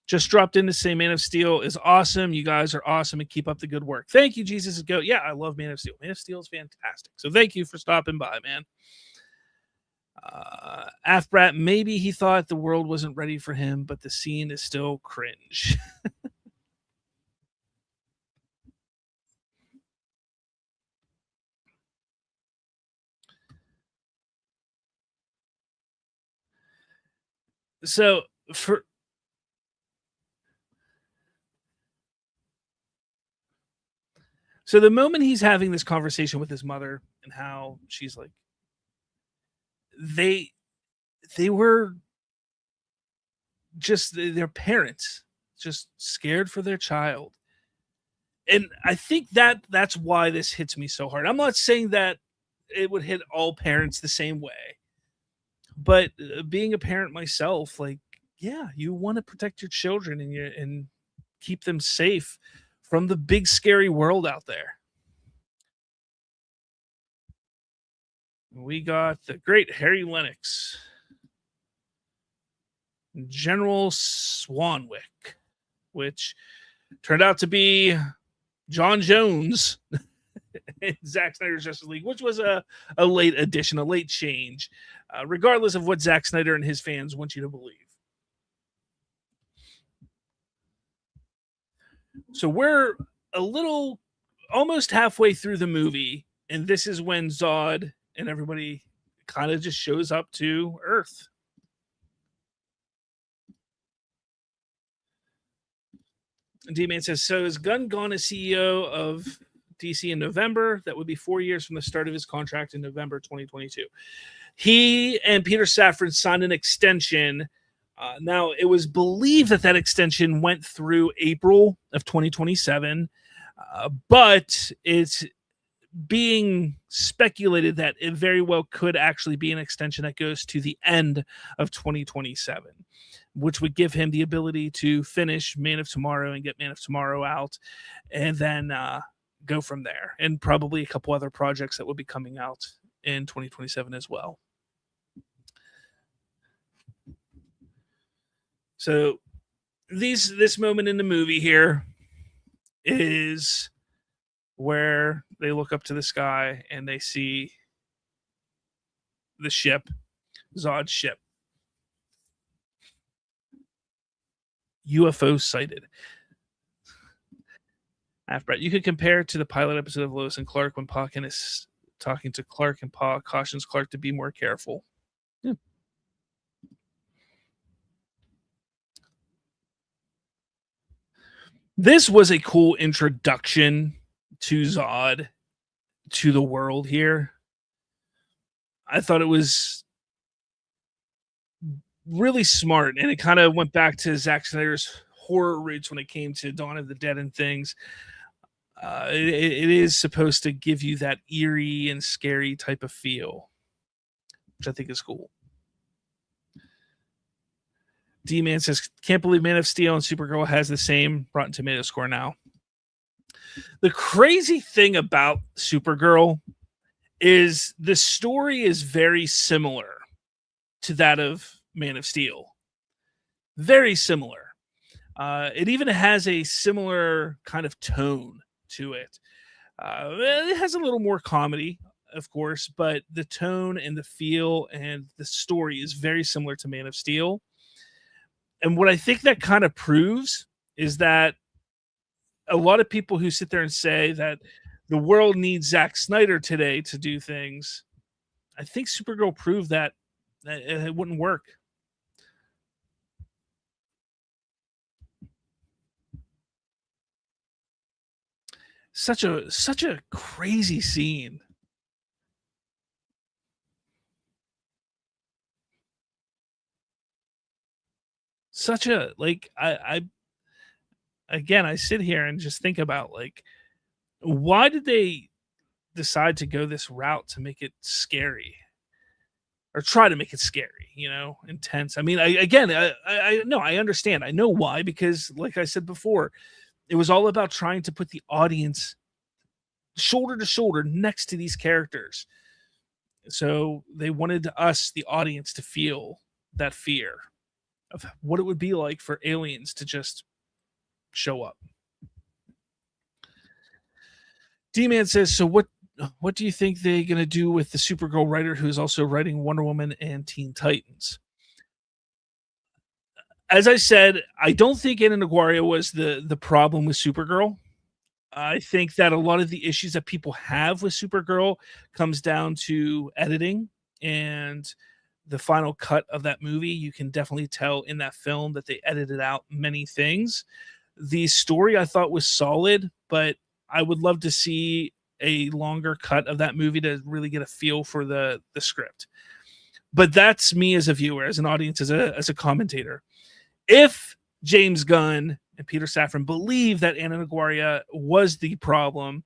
Just dropped in to say Man of Steel is awesome. You guys are awesome and keep up the good work. Thank you, Jesus is GOAT. Yeah, I love Man of Steel. Man of Steel is fantastic. So thank you for stopping by, man. Afbrat, maybe he thought the world wasn't ready for him, but the scene is still cringe. So the moment he's having this conversation with his mother and how she's like, they were just their parents, just scared for their child. And I think that's why this hits me so hard. I'm not saying that it would hit all parents the same way, but being a parent myself, like, yeah, you want to protect your children and keep them safe from the big scary world out there. We got the great Harry Lennox, General Swanwick, which turned out to be John Jones. in Zack Snyder's Justice League, which was a late addition, a late change, regardless of what Zack Snyder and his fans want you to believe. So we're a little, almost halfway through the movie, and this is when Zod and everybody kind of just shows up to Earth. And D-Man says, so is Gunn gone as CEO of DC in November? That would be 4 years from the start of his contract in November 2022. He and Peter Safran signed an extension. Now, it was believed that extension went through April of 2027, but it's being speculated that it very well could actually be an extension that goes to the end of 2027, which would give him the ability to finish Man of Tomorrow and get Man of Tomorrow out, and then go from there. And probably a couple other projects that will be coming out in 2027 as well. So this moment in the movie here is where they look up to the sky and they see the ship, Zod's ship. UFO sighted. Brett, you could compare it to the pilot episode of Lois and Clark when Pa is talking to Clark and Pa cautions Clark to be more careful. Yeah. This was a cool introduction to Zod, to the world here. I thought it was really smart, and it kind of went back to Zack Snyder's horror roots when it came to Dawn of the Dead and things. It is supposed to give you that eerie and scary type of feel, which I think is cool. D-Man says, can't believe Man of Steel and Supergirl has the same Rotten Tomato score now. The crazy thing about Supergirl is the story is very similar to that of Man of Steel. Very similar. It even has a similar kind of tone to it. It has a little more comedy, of course, but the tone and the feel and the story is very similar to Man of Steel. And what I think that kind of proves is that a lot of people who sit there and say that the world needs Zack Snyder today to do things, I think Supergirl proved that it wouldn't work. Such a crazy scene. Such a, like, I again, I sit here and just think about, like, why did they decide to go this route to make it scary, or try to make it scary, intense? I mean, I know, I understand. I know why, because like I said before, it was all about trying to put the audience shoulder to shoulder next to these characters. So they wanted us, the audience, to feel that fear of what it would be like for aliens to just show up. D-Man says, so what do you think they're going to do with the Supergirl writer who's also writing Wonder Woman and Teen Titans? As I said, I don't think Ana Aguirre was the problem with Supergirl. I think that a lot of the issues that people have with Supergirl comes down to editing and the final cut of that movie. You can definitely tell in that film that they edited out many things. The story I thought was solid, but I would love to see a longer cut of that movie to really get a feel for the script. But that's me as a viewer, as an audience, as a commentator. If James Gunn and Peter Safran believe that Ana Aguirre was the problem,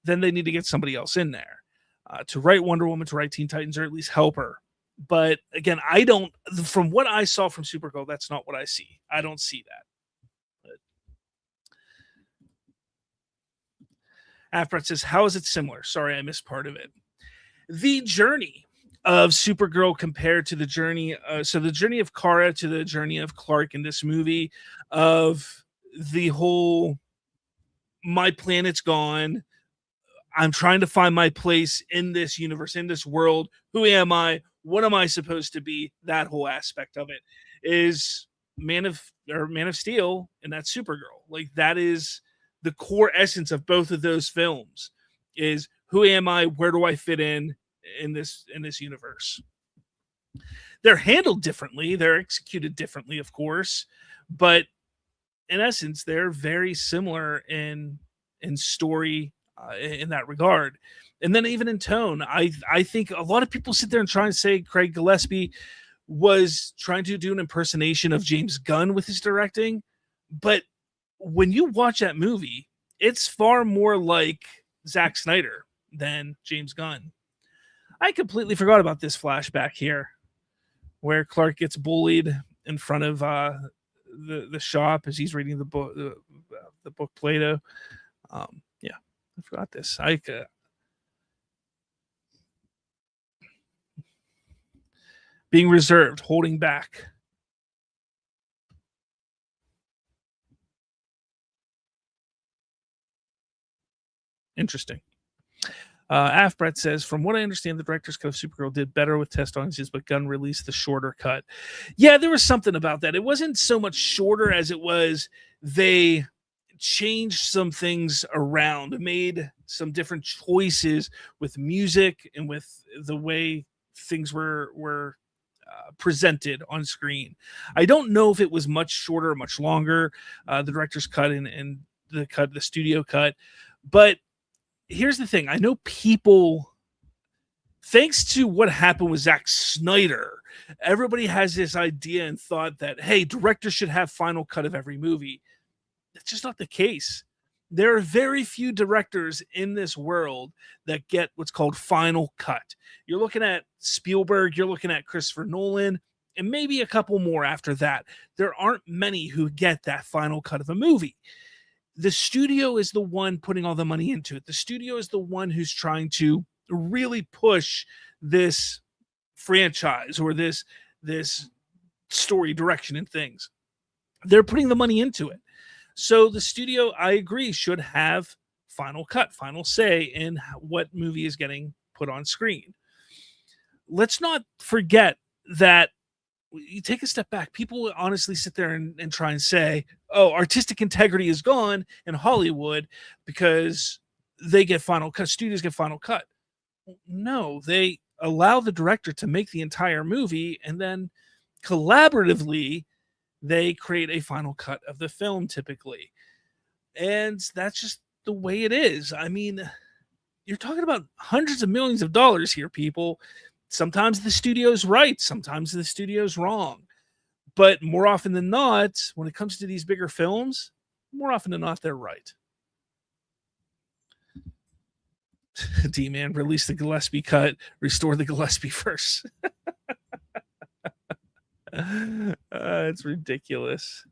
then they need to get somebody else in there to write Wonder Woman, to write Teen Titans, or at least help her. But again, from what I saw from Supergirl, that's not what I see. I don't see that. Afbret says, how is it similar? Sorry, I missed part of it. The journey of Supergirl compared to the journey, so the journey of Kara to the journey of Clark in this movie, of the whole, my planet's gone, I'm trying to find my place in this universe, in this world. Who am I? What am I supposed to be? That whole aspect of it is Man of Steel, and that's Supergirl. Like, that is the core essence of both of those films. Is who am I? Where do I fit in this universe? They're handled differently. They're executed differently, of course, but in essence, they're very similar in story, in that regard. And then even in tone, I think a lot of people sit there and try and say Craig Gillespie was trying to do an impersonation of James Gunn with his directing, but when you watch that movie, it's far more like Zack Snyder than James Gunn. I completely forgot about this flashback here, where Clark gets bullied in front of the shop as he's reading the book Plato. Yeah, I forgot this. Being reserved, holding back. Interesting. Brett says, from what I understand, the director's cut of Supergirl did better with test audiences, but Gunn released the shorter cut. Yeah, there was something about that. It wasn't so much shorter as it was they changed some things around, made some different choices with music and with the way things were presented on screen. I don't know if it was much shorter or much longer, the director's cut and the studio cut, but here's the thing. I know people, thanks to what happened with Zack Snyder, everybody has this idea and thought that, hey, directors should have final cut of every movie. That's just not the case. There are very few directors in this world that get what's called final cut. You're looking at Spielberg, you're looking at Christopher Nolan, and maybe a couple more after that. There aren't many who get that final cut of a movie. The studio is the one putting all the money into it. The studio is the one who's trying to really push this franchise or this story direction and things. They're putting the money into it. So the studio, I agree, should have final cut, final say in what movie is getting put on screen. Let's not forget that you take a step back. People honestly sit there and try and say, oh, artistic integrity is gone in Hollywood because they get final cut, studios get final cut. No, they allow the director to make the entire movie, and then collaboratively they create a final cut of the film typically. And that's just the way it is. I mean, you're talking about hundreds of millions of dollars here, people. Sometimes the studio's right, sometimes the studio's wrong. But more often than not, when it comes to these bigger films, more often than not, they're right. D-Man, release the Gillespie cut, restore the Gillespie verse. It's ridiculous.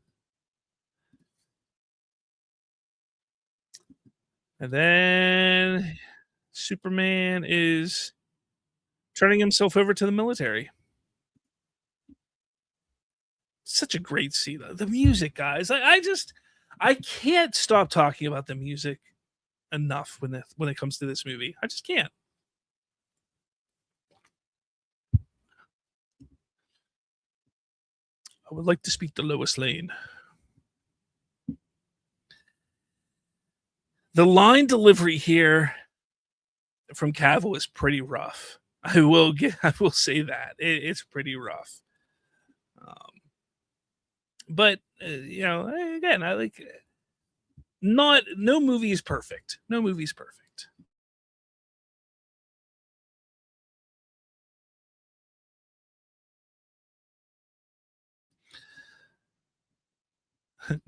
And then Superman is turning himself over to the military. Such a great scene. The music, guys. I can't stop talking about the music enough when it comes to this movie. I just can't. I would like to speak to Lois Lane. The line delivery here from Cavill is pretty rough. I will say that it's pretty rough. But again, I like. No movie is perfect. No movie is perfect.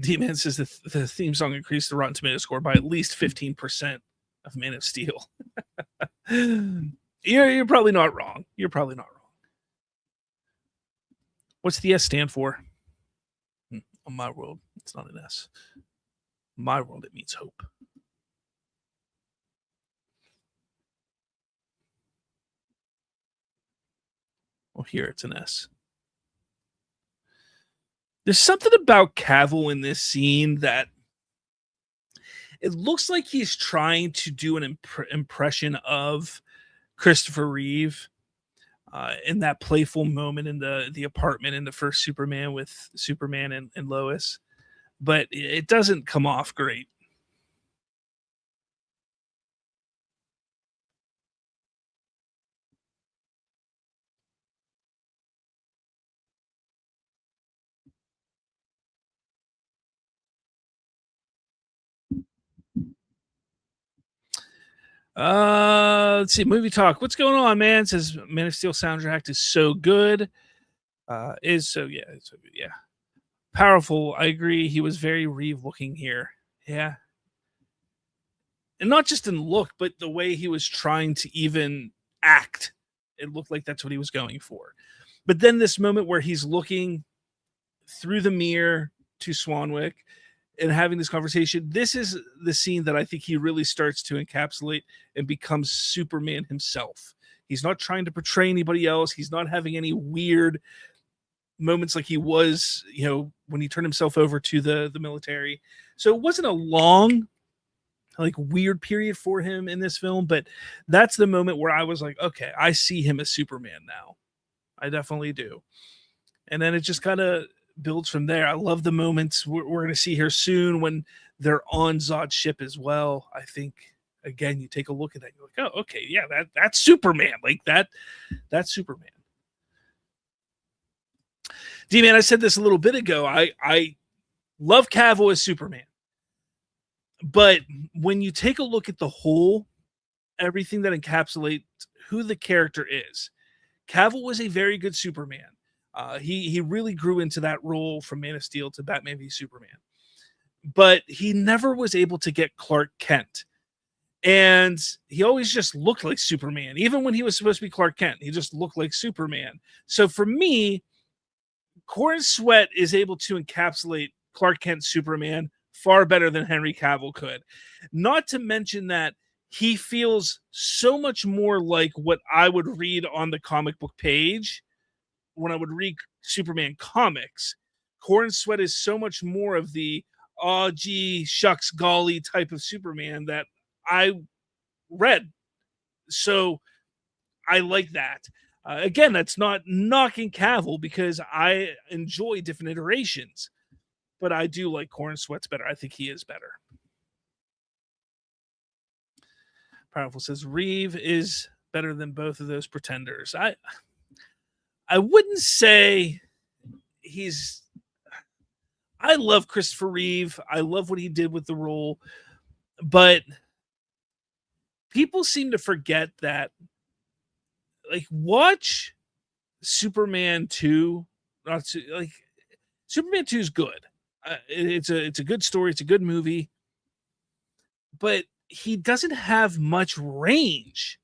D-Man says the theme song increased the Rotten Tomato score by at least 15% of Man of Steel. You're probably not wrong. You're probably not wrong. What's the S stand for? On my world, it's not an S. My world, it means hope. Well, here it's an S. There's something about Cavill in this scene that It looks like he's trying to do an impression of Christopher Reeve in that playful moment in the apartment in the first Superman with Superman and Lois, but it doesn't come off great. Let's see. Movie talk. What's going on, man? It says Man of Steel soundtrack is so good. Is so yeah, it's so good. Yeah. Powerful. I agree. He was very Reeve looking here. Yeah. And not just in look, but the way he was trying to even act. It looked like that's what he was going for. But then this moment where he's looking through the mirror to Swanwick and having this conversation, this is the scene that I think he really starts to encapsulate and becomes Superman himself. He's not trying to portray anybody else. He's not having any weird moments like he was, when he turned himself over to the military. So it wasn't a long, like, weird period for him in this film, but that's the moment where I was like, okay, I see him as Superman now. I definitely do. And then it just kind of builds from there. I love the moments we're going to see here soon when they're on Zod's ship as well. I think, again, you take a look at that, you're like, oh, okay, yeah, that's Superman. Like that's Superman. D-Man, I said this a little bit ago. I love Cavill as Superman. But when you take a look at the whole, everything that encapsulates who the character is, Cavill was a very good Superman. He really grew into that role from Man of Steel to Batman v Superman. But he never was able to get Clark Kent. And he always just looked like Superman. Even when he was supposed to be Clark Kent, he just looked like Superman. So for me, Corn Sweat is able to encapsulate Clark Kent Superman far better than Henry Cavill could. Not to mention that he feels so much more like what I would read on the comic book page when I would read Superman comics. Corn Sweat is so much more of the, oh, gee, shucks, golly type of Superman that I read. So I like that. Again, that's not knocking Cavill because I enjoy different iterations, but I do like Corn Sweat's better. I think he is better. Powerful says Reeve is better than both of those pretenders. I wouldn't say he's. I love Christopher Reeve. I love what he did with the role, but people seem to forget that. Like, watch Superman 2. Like, Superman 2 is good. It's a good story. It's a good movie, but he doesn't have much range.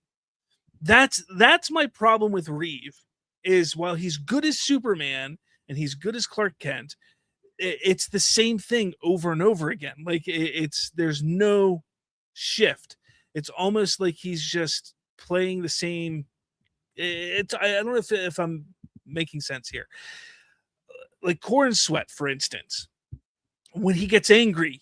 That's my problem with Reeve. Is while he's good as Superman and he's good as Clark Kent, it's the same thing over and over again. Like there's no shift. It's almost like he's just playing the same. I don't know if I'm making sense here. Like Corn Sweat, for instance, when he gets angry,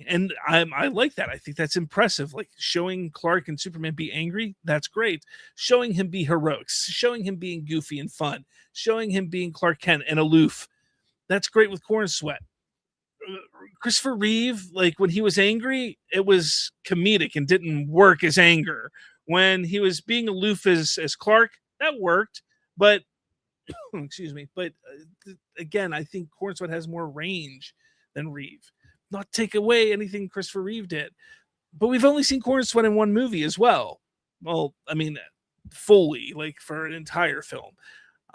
and I like that. I think that's impressive. Like showing Clark and Superman be angry, that's great. Showing him be heroic, showing him being goofy and fun, showing him being Clark Kent and aloof, that's great with Corn Sweat. Christopher Reeve, like when he was angry, it was comedic and didn't work as anger. When he was being aloof as Clark, that worked, but excuse me. But again, I think Corn Sweat has more range than Reeve. Not take away anything Christopher Reeve did, but we've only seen Corn Sweat in one movie as well. Well, I mean, fully, like for an entire film.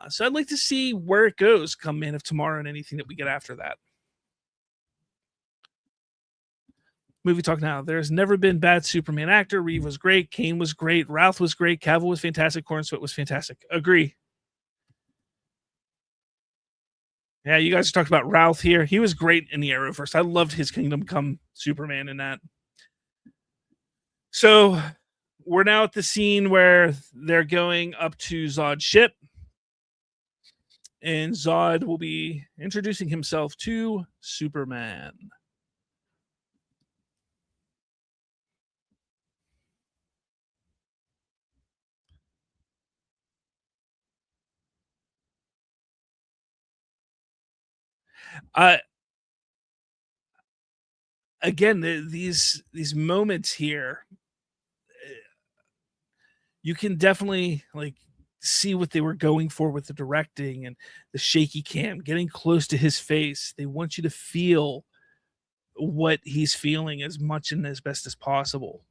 So I'd like to see where it goes come Man of Tomorrow and anything that we get after that. Movie talk now. There's never been bad Superman actor. Reeve was great. Kane was great. Routh was great. Cavill was fantastic. Corn Sweat was fantastic. Agree. Yeah, you guys talked about Routh here. He was great in the Arrowverse. I loved his Kingdom Come Superman in that. So we're now at the scene where they're going up to Zod's ship. And Zod will be introducing himself to Superman. Uh, again, these moments here, you can definitely like see what they were going for with the directing and the shaky cam, getting close to his face. They want you to feel what he's feeling as much and as best as possible.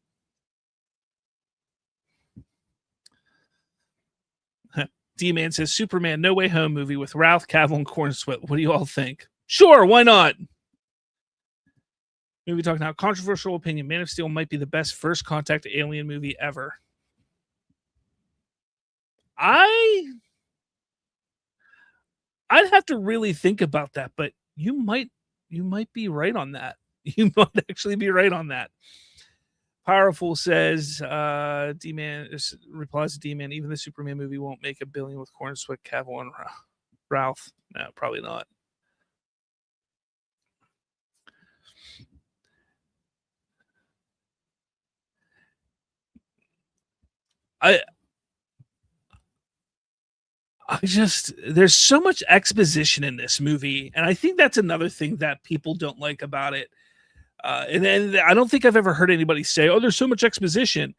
D-Man says Superman No Way Home movie with Ralph, Cavill, and Cornsweet. What do you all think? Sure, why not? Movie talk now. Controversial opinion. Man of Steel might be the best first contact alien movie ever. I'd have to really think about that, but you might be right on that. You might actually be right on that. Powerful says, D-Man replies to D-Man, even the Superman movie won't make $1 billion with Cornsweet, Cavill, and Ralph. No, probably not. I just there's so much exposition in this movie, and I think that's another thing that people don't like about it. And then I don't think I've ever heard anybody say, "Oh, there's so much exposition,"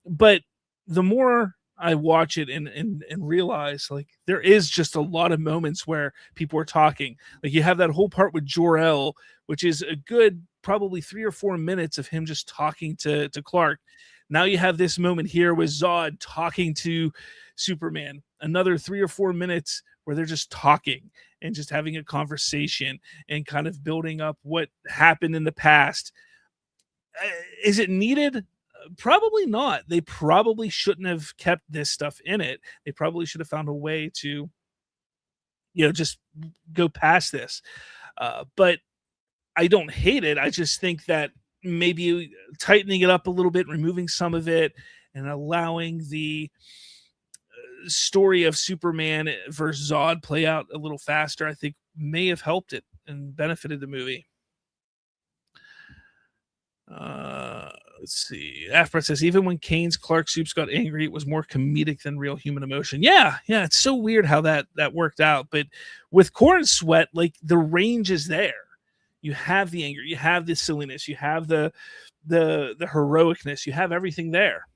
but the more I watch it and realize like there is just a lot of moments where people are talking. Like you have that whole part with Jor-El, which is a good probably 3 or 4 minutes of him just talking to Clark. Now you have this moment here with Zod talking to Superman. Another 3 or 4 minutes where they're just talking and just having a conversation and kind of building up what happened in the past. Is it needed? Probably not. They probably shouldn't have kept this stuff in it. They probably should have found a way to, just go past this. But I don't hate it. I just think that maybe tightening it up a little bit, removing some of it, and allowing the story of Superman versus Zod play out a little faster, I think may have helped it and benefited the movie. Let's see. Afra says, even when Kane's Clark Soups got angry, it was more comedic than real human emotion. Yeah, it's so weird how that worked out. But with Cornsweet, like the range is there. You have the anger, you have the silliness, you have the heroicness, you have everything there.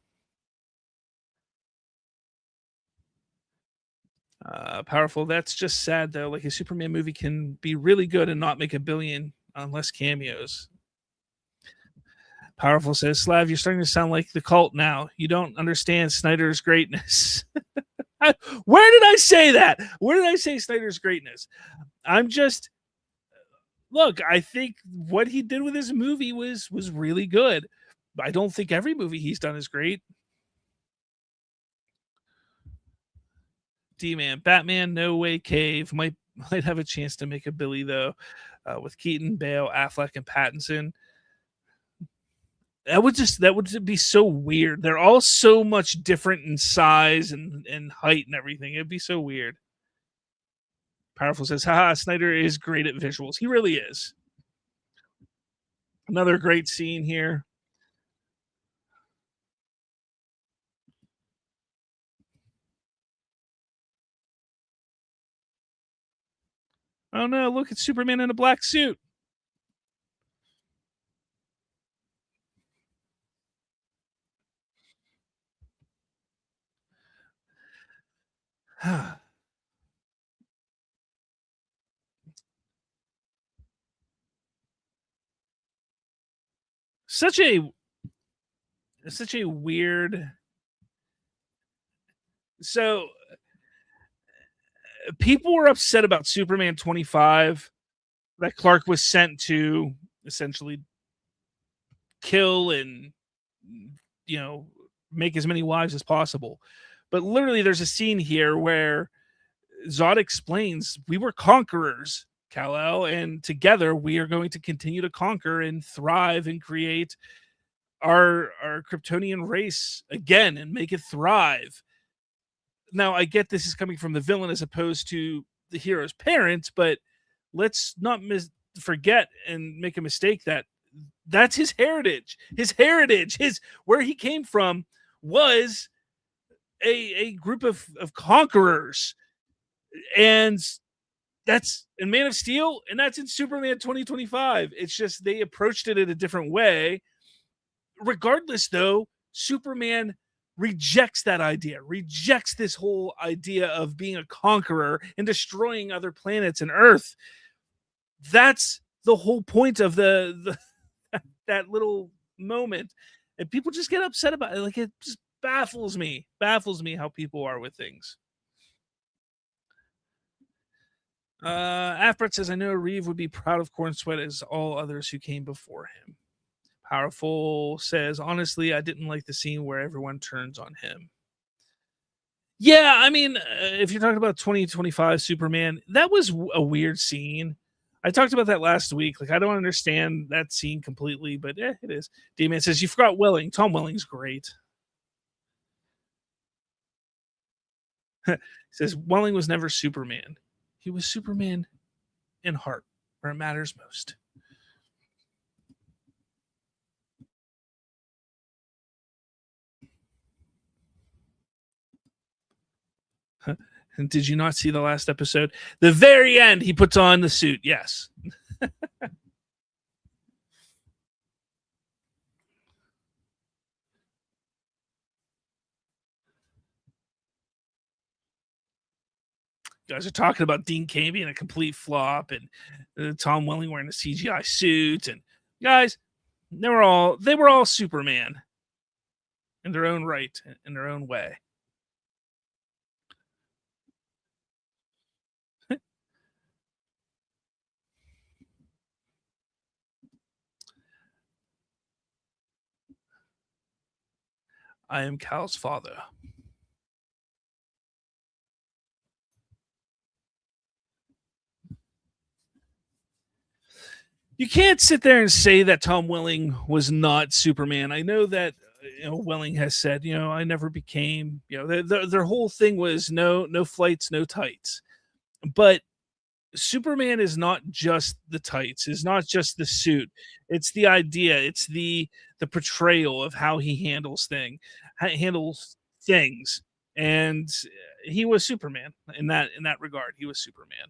Powerful. That's just sad though. Like a Superman movie can be really good and not make $1 billion on less cameos. Powerful says, Slav, you're starting to sound like the cult now. You don't understand Snyder's greatness. Where did I say that? Where did I say Snyder's greatness? I'm just look, I think what he did with his movie was really good. I don't think every movie he's done is great. D-Man, Batman, No Way Cave might have a chance to make a Billy though, with Keaton, Bale, Affleck, and Pattinson. That would be so weird. They're all so much different in size and height and everything. It'd be so weird. Powerful says, haha, Snyder is great at visuals. He really is. Another great scene here. Oh no, look, it's Superman in a black suit. such a weird. So people were upset about Superman 25 that Clark was sent to essentially kill and make as many wives as possible. But literally there's a scene here where Zod explains, we were conquerors, Kal-El, and together we are going to continue to conquer and thrive and create our Kryptonian race again and make it thrive. Now, I get this is coming from the villain as opposed to the hero's parents, but let's not forget and make a mistake that that's his heritage. His heritage, where he came from was a group of conquerors. And That's in Man of Steel, and that's in Superman 2025. It's just they approached it in a different way. Regardless, though, Superman rejects that idea, rejects this whole idea of being a conqueror and destroying other planets and Earth. That's the whole point of the that little moment. And people just get upset about it. Like, it just baffles me how people are with things. Afbret says, I know Reeve would be proud of Corn Sweat as all others who came before him. Powerful says, honestly, I didn't like the scene where everyone turns on him. Yeah, I mean, if you're talking about 2025 Superman, that was a weird scene. I talked about that last week. Like, I don't understand that scene completely, but it is. D-Man says, you forgot Welling. Tom Welling's great. Says, Welling was never Superman. He was Superman in heart, where it matters most. And did you not see the last episode? The very end, he puts on the suit. Yes. You guys are talking about Dean Cain being a complete flop, and Tom Welling wearing a CGI suit, and guys, they were all Superman in their own right, in their own way. I am Cal's father. You can't sit there and say that Tom Welling was not Superman. I know that Welling has said, I never became, their whole thing was no flights, no tights. But Superman is not just the tights, is not just the suit. It's the idea, it's the portrayal of how he handles things. And he was Superman in that regard. He was Superman.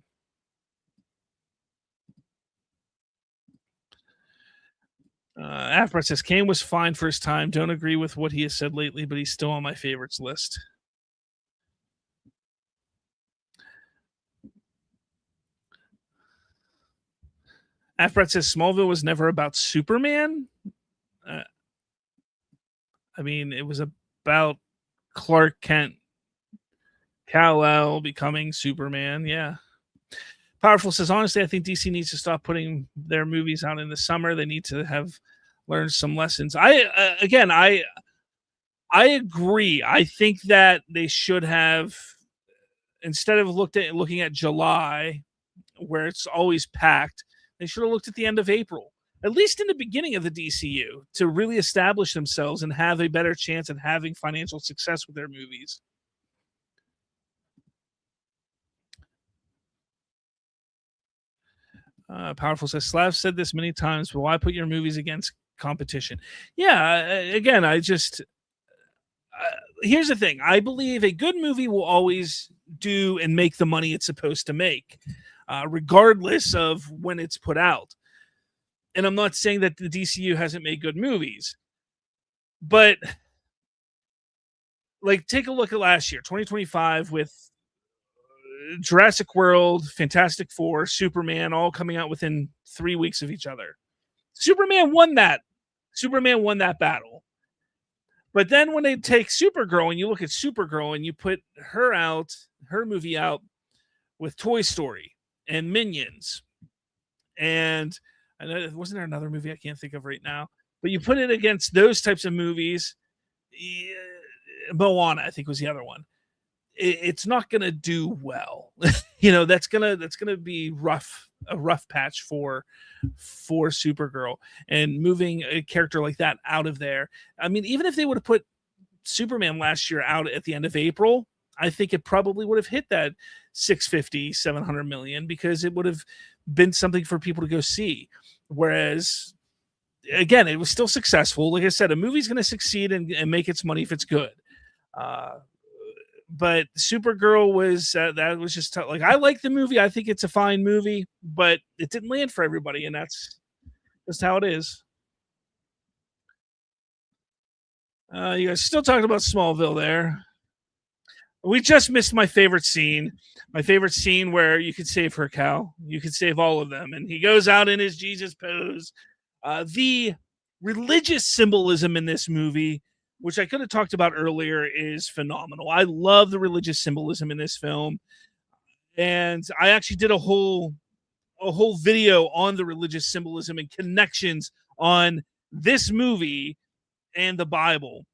Afra says Kane was fine first time. Don't agree with what he has said lately, but he's still on my favorites list. Afbret says Smallville was never about Superman. I mean, it was about Clark Kent, Kal-El becoming Superman. Yeah. Powerful says, honestly, I think DC needs to stop putting their movies out in the summer. They need to have learned some lessons. I agree. I think that they should have, instead of looking at July, where it's always packed, they should have looked at the end of April, at least in the beginning of the DCU, to really establish themselves and have a better chance at having financial success with their movies. Powerful says, Slav said this many times, but why put your movies against competition? Yeah, again, here's the thing. I believe a good movie will always do and make the money it's supposed to make, regardless of when it's put out. And I'm not saying that the DCU hasn't made good movies, but like, take a look at last year, 2025, with Jurassic World, Fantastic Four, Superman, all coming out within 3 weeks of each other. Superman won that battle. But then when they take Supergirl and you look at Supergirl and you put her movie out with Toy Story and Minions, and I know, wasn't there another movie I can't think of right now? But you put it against those types of movies. Moana, I think, was the other one. It's not going to do well. That's gonna be a rough patch for Supergirl, and moving a character like that out of there. I mean, even if they would have put Superman last year out at the end of April, I think it probably would have hit that 650, 700 million, because it would have been something for people to go see. Whereas, again, it was still successful. Like I said, a movie's going to succeed and make its money if it's good. but Supergirl was that was just like, I like the movie. I think it's a fine movie, but it didn't land for everybody, and that's just how it is. You guys still talking about Smallville there? We just missed my favorite scene. My favorite scene where you could save her, Cal. You could save all of them, and he goes out in his Jesus pose. The religious symbolism in this movie, which I could have talked about earlier, is phenomenal. I love the religious symbolism in this film, and I actually did a whole video on the religious symbolism and connections on this movie and the Bible.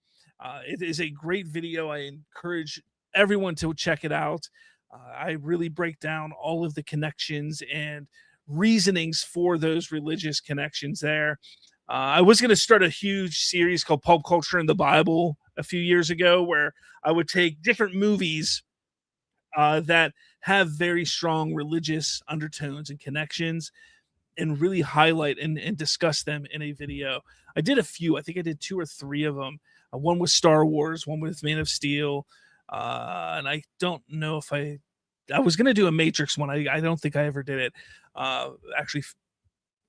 It is a great video. I encourage everyone to check it out. I really break down all of the connections and reasonings for those religious connections there. I was going to start a huge series called Pulp Culture and the Bible a few years ago, where I would take different movies that have very strong religious undertones and connections and really highlight and discuss them in a video. I did a few. I think I did 2 or 3 of them. One with Star Wars, one with Man of Steel, and I don't know if I was going to do a Matrix one. I don't think I ever did it. Actually,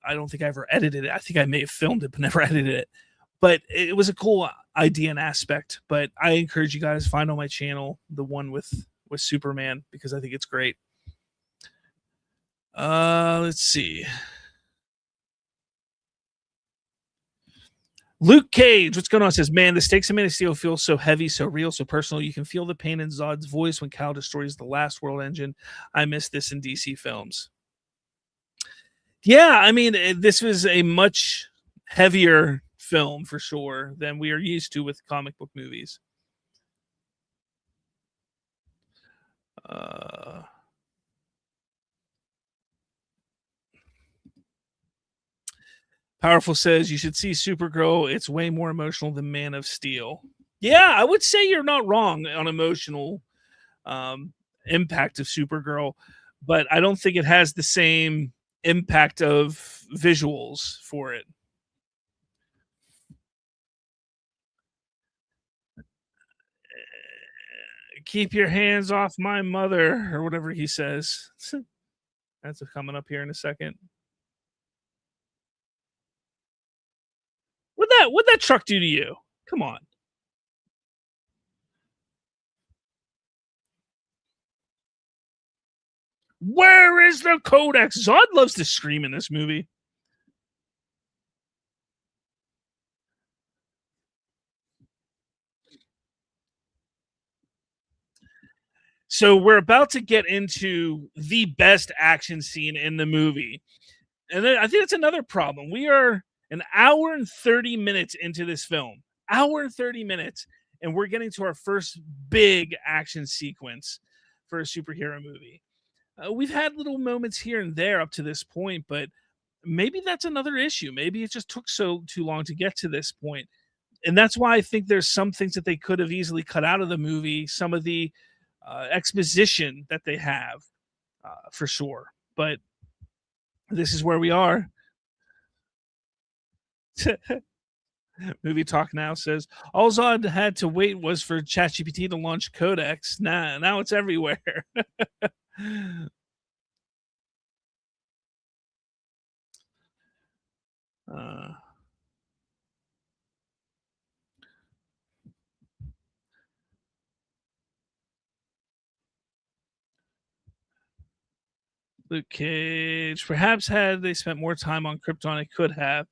I don't think I ever edited it. I think I may have filmed it, but never edited it. But it was a cool idea and aspect. But I encourage you guys to find on my channel the one with Superman, because I think it's great. Let's see. Luke Cage, what's going on? Says, man, the stakes of Man of Steel feel so heavy, so real, so personal. You can feel the pain in Zod's voice when Kal destroys the last world engine. I miss this in DC films. Yeah, I mean, this was a much heavier film for sure than we are used to with comic book movies. Powerful says you should see Supergirl. It's way more emotional than Man of Steel. Yeah, I would say you're not wrong on emotional impact of Supergirl, but I don't think it has the same impact of visuals for it. Keep your hands off my mother, or whatever he says. That's coming up here in a second. What'd that truck do to you? Come on. Where is the Codex? Zod loves to scream in this movie. So we're about to get into the best action scene in the movie. And then I think that's another problem. We are an hour and 30 minutes into this film. Hour and 30 minutes. And we're getting to our first big action sequence for a superhero movie. We've had little moments here and there up to this point, but maybe that's another issue. Maybe it just took too long to get to this point. And that's why I think there's some things that they could have easily cut out of the movie, some of the exposition that they have, for sure. But this is where we are. Movie Talk Now says, all Zod had to wait was for ChatGPT to launch Codex. Nah, now it's everywhere. Luke Cage. Perhaps had they spent more time on Krypton, it could have.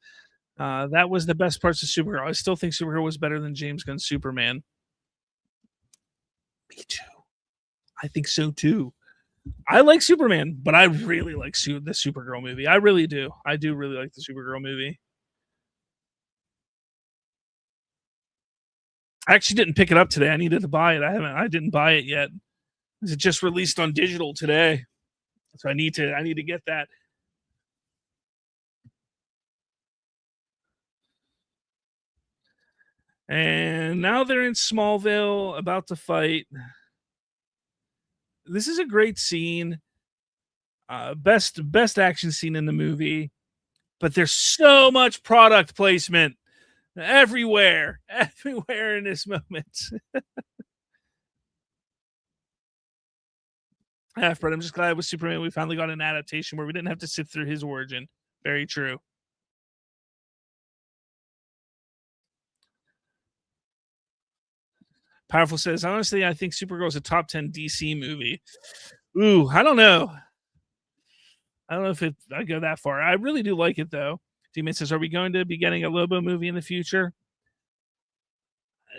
That was the best parts of Supergirl. I still think Supergirl was better than James Gunn's Superman. Me too. I think so too. I like Superman, but I really like the Supergirl movie. I really do. I do really like the Supergirl movie. I actually didn't pick it up today. I needed to buy it. I didn't buy it yet. It just released on digital today. So I need to get that. And now they're in Smallville about to fight. This is a great scene. Best action scene in the movie. But there's so much product placement everywhere in this moment. Half Breed. I'm just glad with Superman we finally got an adaptation where we didn't have to sit through his origin. Very true. Powerful says, honestly, I think Supergirl is a top 10 DC movie. Ooh, I don't know. I don't know if I go that far. I really do like it though. D-Man says, are we going to be getting a Lobo movie in the future?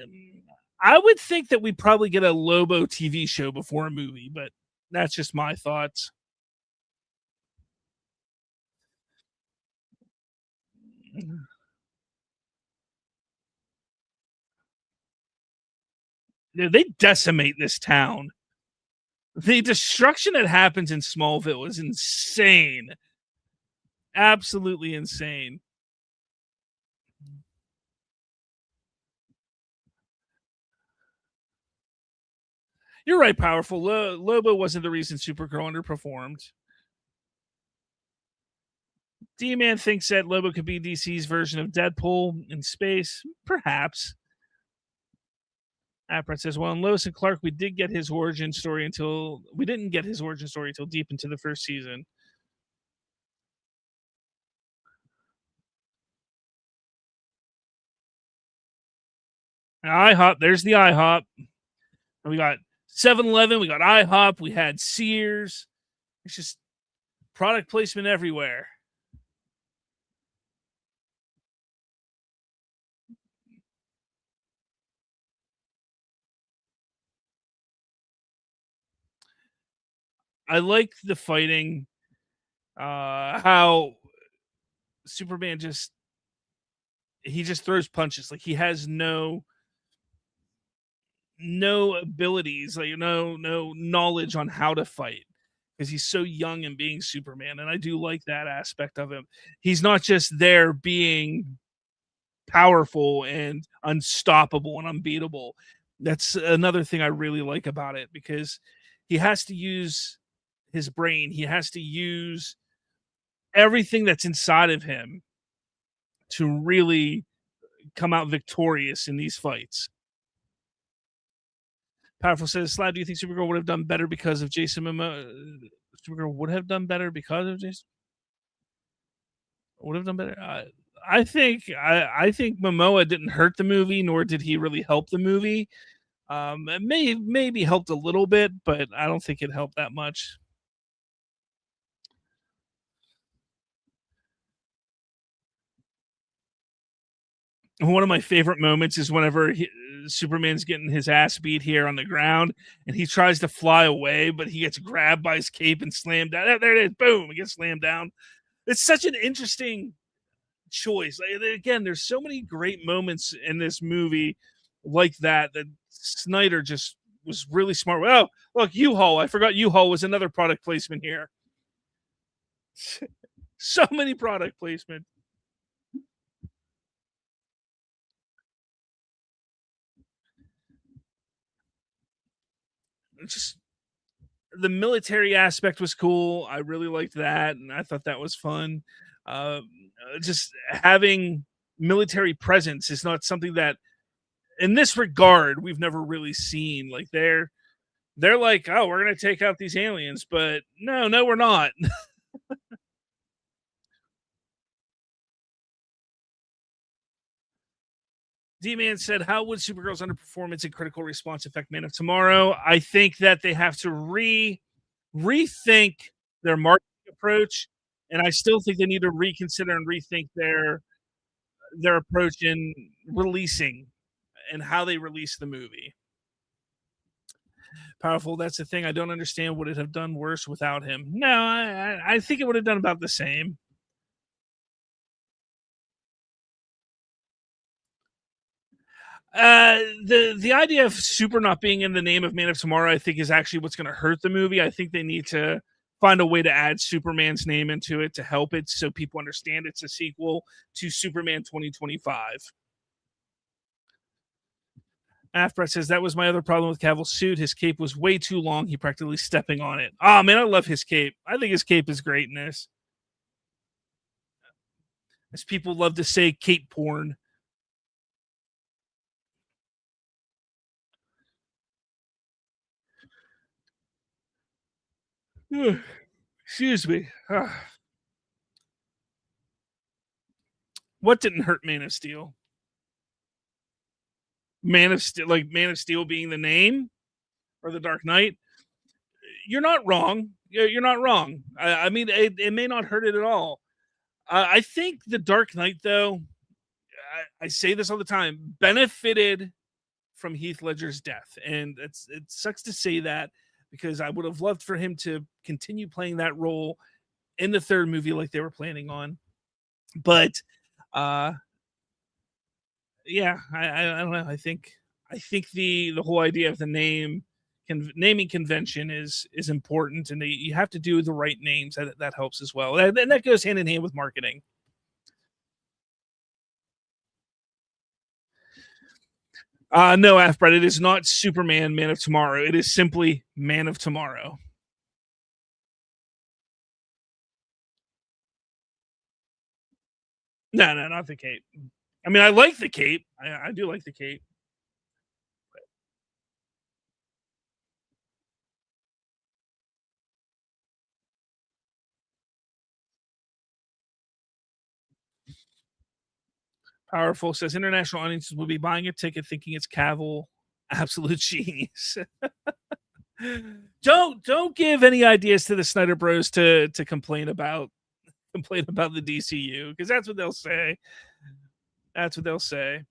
Um, I would think that we'd probably get a Lobo TV show before a movie, but that's just my thoughts. They decimate this town. The destruction that happens in Smallville is insane. Absolutely insane. You're right, powerful. Lobo wasn't the reason Supergirl underperformed. D-Man thinks that Lobo could be DC's version of Deadpool in space. Perhaps. Aprat says, well, in Lois and Clark, we didn't get his origin story until deep into the first season. IHOP, there's the IHOP. And we got 7-Eleven, we got IHOP, we had Sears. It's just product placement everywhere. I like the fighting. How Superman just throws punches. Like he has no abilities, like no knowledge on how to fight because he's so young and being Superman. And I do like that aspect of him. He's not just there being powerful and unstoppable and unbeatable. That's another thing I really like about it because he has to use his brain. He has to use everything that's inside of him to really come out victorious in these fights. Powerful says, Slav, do you think Supergirl would have done better because of Jason Momoa? Supergirl would have done better because of Jason? Would have done better? I think Momoa didn't hurt the movie, nor did he really help the movie. It maybe helped a little bit, but I don't think it helped that much. One of my favorite moments is whenever Superman's getting his ass beat here on the ground, and he tries to fly away, but he gets grabbed by his cape and slammed down. There it is, boom! He gets slammed down. It's such an interesting choice. Again, there's so many great moments in this movie like that Snyder just was really smart. Oh, look, U-Haul. I forgot U-Haul was another product placement here. So many product placement. Just the military aspect was cool. I really liked that, and I thought that was fun. Just having military presence is not something that, in this regard, we've never really seen. Like they're like, oh, we're gonna take out these aliens, but no, we're not. D-Man said, how would Supergirl's underperformance and critical response affect Man of Tomorrow? I think that they have to rethink their marketing approach, and I still think they need to reconsider and rethink their approach in releasing and how they release the movie. Powerful, that's the thing. I don't understand. Would it have done worse without him? No, I think it would have done about the same. The idea of Super not being in the name of Man of Tomorrow, I think, is actually what's going to hurt the movie. I think they need to find a way to add Superman's name into it to help it so people understand it's a sequel to Superman 2025. Afbret says that was my other problem with Cavill's suit. His cape was way too long. He practically stepping on it. Oh man, I love his cape. I think his cape is great in this. As people love to say, cape porn. Excuse me. What didn't hurt Man of Steel? Man of Steel, like Man of Steel being the name, or the Dark Knight? You're not wrong. You're not wrong. I mean, it may not hurt it at all. I think the Dark Knight, though, I say this all the time, benefited from Heath Ledger's death, and it sucks to say that because I would have loved for him to continue playing that role in the third movie like they were planning on. But yeah, I don't know. I think the whole idea of the naming convention is important, and you have to do the right names. That helps as well, and that goes hand in hand with marketing. No, Afbret, it is not Superman Man of Tomorrow. It is simply Man of Tomorrow. No, no, not the cape. I mean, I like the cape. I do like the cape. Powerful says international audiences will be buying a ticket thinking it's Cavill. Absolute genius. Don't give any ideas to the Snyder Bros to complain about the DCU, because that's what they'll say. That's what they'll say.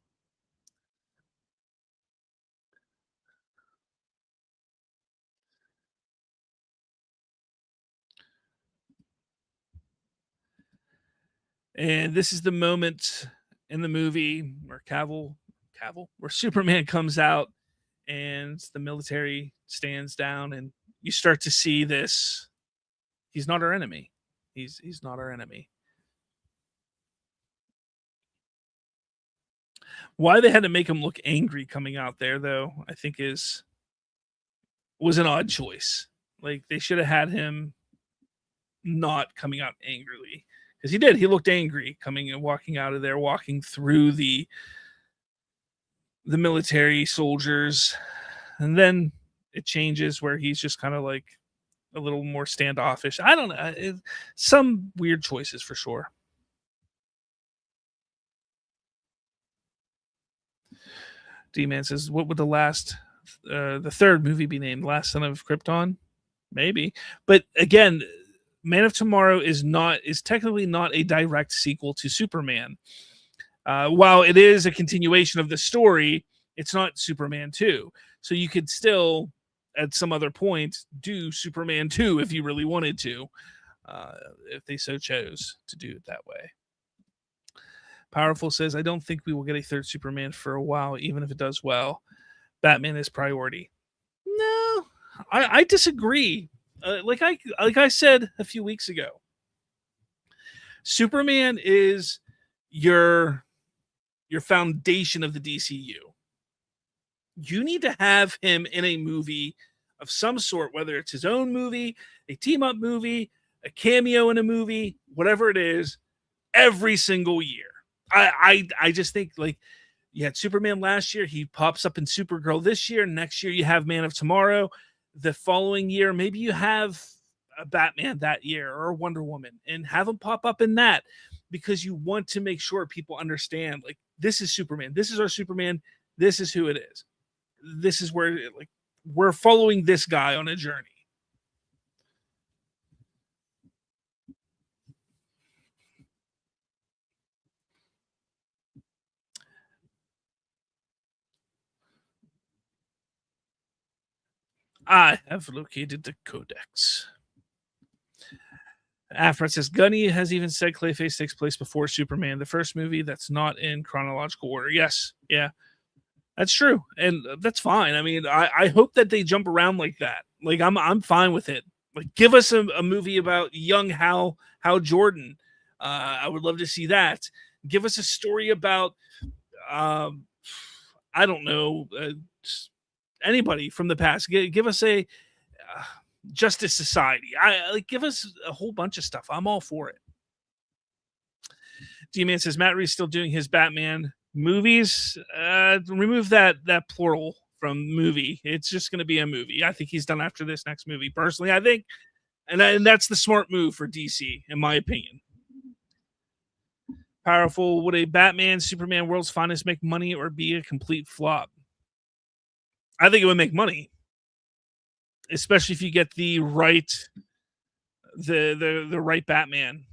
And this is the moment in the movie where where Superman comes out and the military stands down, and you start to see this. He's not our enemy. He's not our enemy. Why they had to make him look angry coming out there, though, I think was an odd choice. Like, they should have had him not coming out angrily, because he did. He looked angry coming and walking out of there, walking through the military soldiers, and then it changes where he's just kind of like a little more standoffish. I don't know. Some weird choices for sure. D-Man says, what would the third movie be named? Last Son of Krypton? Maybe. But again, Man of Tomorrow is technically not a direct sequel to Superman. While it is a continuation of the story, it's not Superman 2. So you could still, at some other point, do Superman 2 if you really wanted to, if they so chose to do it that way. Powerful says, I don't think we will get a third Superman for a while, even if it does well. Batman is priority. No, I disagree. Like I said a few weeks ago, Superman is your foundation of the DCU. You need to have him in a movie of some sort, whether it's his own movie, a team up movie, a cameo in a movie, whatever it is, every single year. I just think, like, you had Superman last year, he pops up in Supergirl this year. Next year you have Man of Tomorrow. The following year, maybe you have a Batman that year, or Wonder Woman, and have them pop up in that, because you want to make sure people understand, like, this is Superman. This is our Superman. This is who it is. This is where, like, we're following this guy on a journey. I have located the codex. After it says, Gunny has even said Clayface takes place before Superman, the first movie that's not in chronological order. Yes, yeah, that's true, and that's fine. I mean, I hope that they jump around like that. Like, I'm fine with it. Like, give us a movie about young Hal Jordan. I would love to see that. Give us a story about, I don't know, anybody from the past. Give us a Justice Society. Give us a whole bunch of stuff. I'm all for it. D-Man says Matt Reeves still doing his Batman movies. Remove that plural from movie. It's just going to be a movie. I think he's done after this next movie. Personally, I think And that's the smart move for DC, in my opinion. Powerful. Would a Batman Superman World's Finest make money or be a complete flop? I think it would make money, especially if you get the right the right Batman.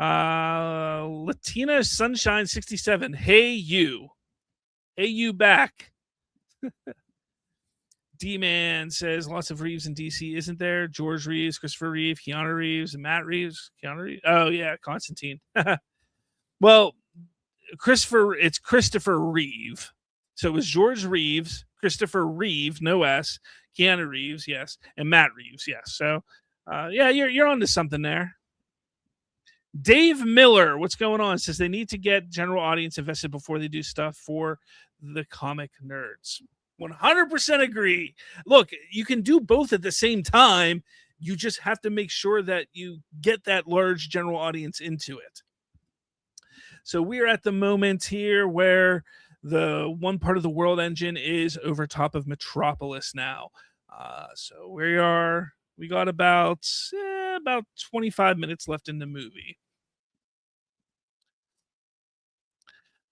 Latina Sunshine 67. Hey you back. D-Man says lots of Reeves in DC, isn't there? George Reeves, Christopher Reeve, Keanu Reeves, and Matt Reeves. Keanu Reeves. Oh yeah, Constantine. Well, it's Christopher Reeve. So it was George Reeves, Christopher Reeve, no S, Keanu Reeves, yes, and Matt Reeves, yes. So yeah, you're onto something there. Dave Miller, what's going on? Says they need to get general audience invested before they do stuff for the comic nerds. 100% agree. Look, you can do both at the same time. You just have to make sure that you get that large general audience into it. So we're at the moment here where the one part of the world engine is over top of Metropolis now. So we got about 25 minutes left in the movie.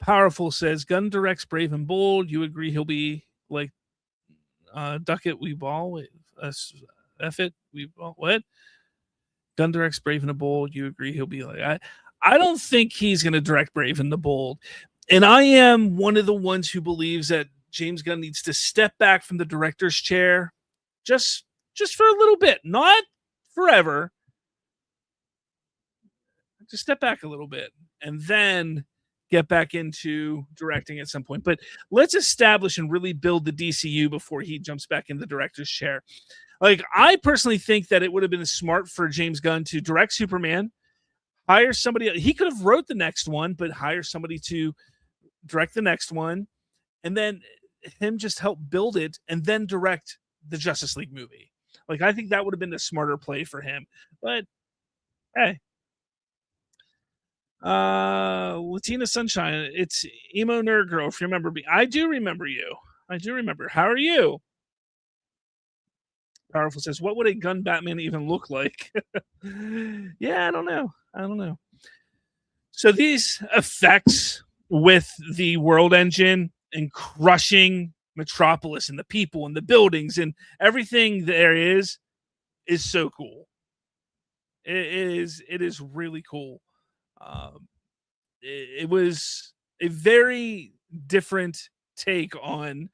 Powerful says Gunn directs Brave and Bold. You agree he'll be like Duck It, We Ball, F It, We Ball. What? Gunn directs Brave and the Bold. You agree he'll be like I don't think he's going to direct Brave and the Bold. And I am one of the ones who believes that James Gunn needs to step back from the director's chair just for a little bit, not forever. Just step back a little bit and then get back into directing at some point. But let's establish and really build the DCU before he jumps back in the director's chair. Like, I personally think that it would have been smart for James Gunn to direct Superman, hire somebody. He could have wrote the next one, but hire somebody to direct the next one, and then him just help build it and then direct the Justice League movie. Like, I think that would have been the smarter play for him. But hey, Latina Sunshine, it's emo nerd girl. If you remember me, I do remember you. I do remember. How are you? Powerful says, what would a gun Batman even look like? Yeah, I don't know. So these effects with the world engine and crushing Metropolis and the people and the buildings and everything there is so cool. It is really cool. It was a very different take on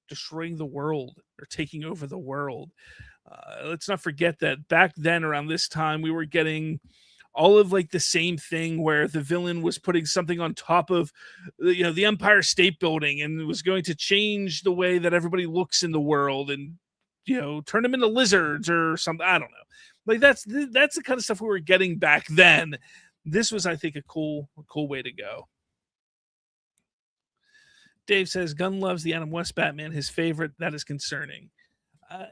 destroying the world or taking over the world. Let's not forget that back then, around this time, we were getting all of like the same thing where the villain was putting something on top of the Empire State Building and was going to change the way that everybody looks in the world and turn them into lizards or something. I don't know. Like that's the kind of stuff we were getting back then. This was, I think, a cool way to go. Dave says Gunn loves the Adam West Batman, his favorite. That is concerning.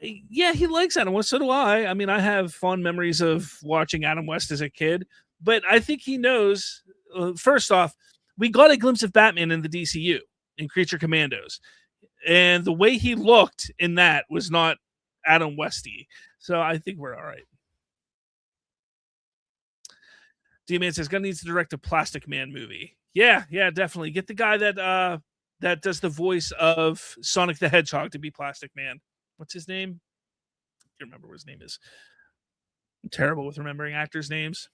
Yeah, he likes Adam West. So do I. I mean, I have fond memories of watching Adam West as a kid, but I think he knows. First off, we got a glimpse of Batman in the DCU in Creature Commandos, and the way he looked in that was not Adam Westy. So I think we're all right. D-Man says Gunn needs to direct a Plastic Man movie. Yeah, definitely. Get the guy that does the voice of Sonic the Hedgehog to be Plastic Man. What's his name? I can't remember what his name is. I'm terrible with remembering actors' names.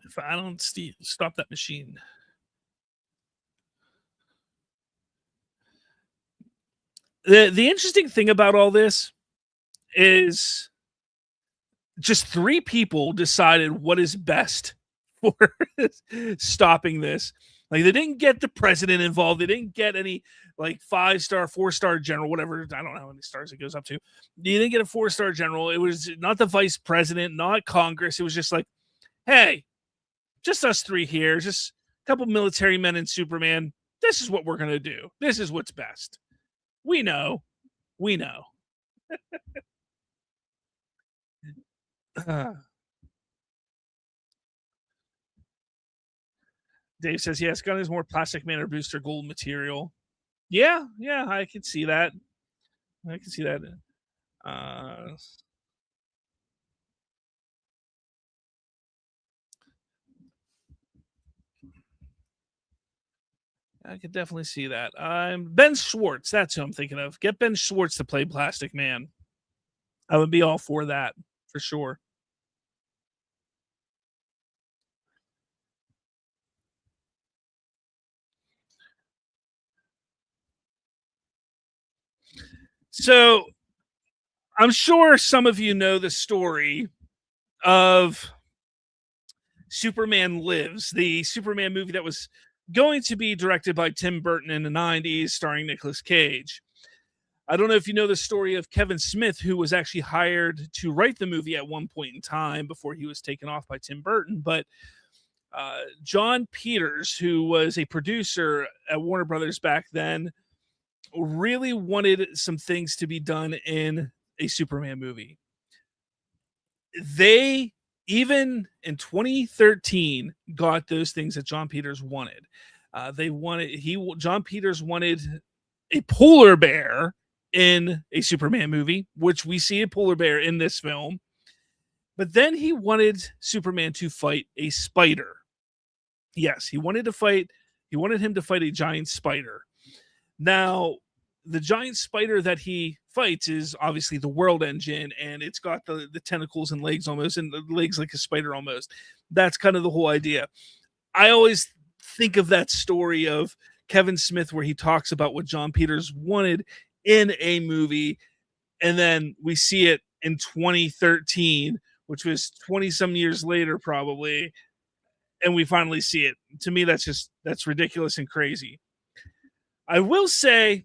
If I don't stop that machine. The interesting thing about all this is just 3 people decided what is best for stopping this. Like, they didn't get the president involved. They didn't get any like 5-star, 4-star general, whatever. I don't know how many stars it goes up to. You didn't get a 4-star general. It was not the vice president, not Congress. It was just like, hey, just us 3 here, just a couple military men and Superman. This is what we're going to do. This is what's best. We know. Dave says, yes, gun is more Plastic Man or Booster Gold material. Yeah, I can see that. I can see that. I could definitely see that. Ben Schwartz. That's who I'm thinking of. Get Ben Schwartz to play Plastic Man. I would be all for that for sure. So I'm sure some of you know the story of Superman Lives, the Superman movie that was going to be directed by Tim Burton in the 90s, starring Nicolas Cage. I don't know if you know the story of Kevin Smith, who was actually hired to write the movie at one point in time before he was taken off by Tim Burton. But John Peters, who was a producer at Warner Brothers back then, really wanted some things to be done in a Superman movie. They, even in 2013, got those things that John Peters wanted. John Peters wanted a polar bear in a Superman movie, which we see a polar bear in this film. But then he wanted Superman to fight a spider. Yes, he wanted him to fight a giant spider. Now, the giant spider that he fights is obviously the World Engine, and it's got the tentacles and legs almost, and the legs like a spider almost. That's kind of the whole idea. I always think of that story of Kevin Smith where he talks about what John Peters wanted in a movie, and then we see it in 2013, which was 20 some years later probably, and we finally see it. To me, that's ridiculous and crazy. I will say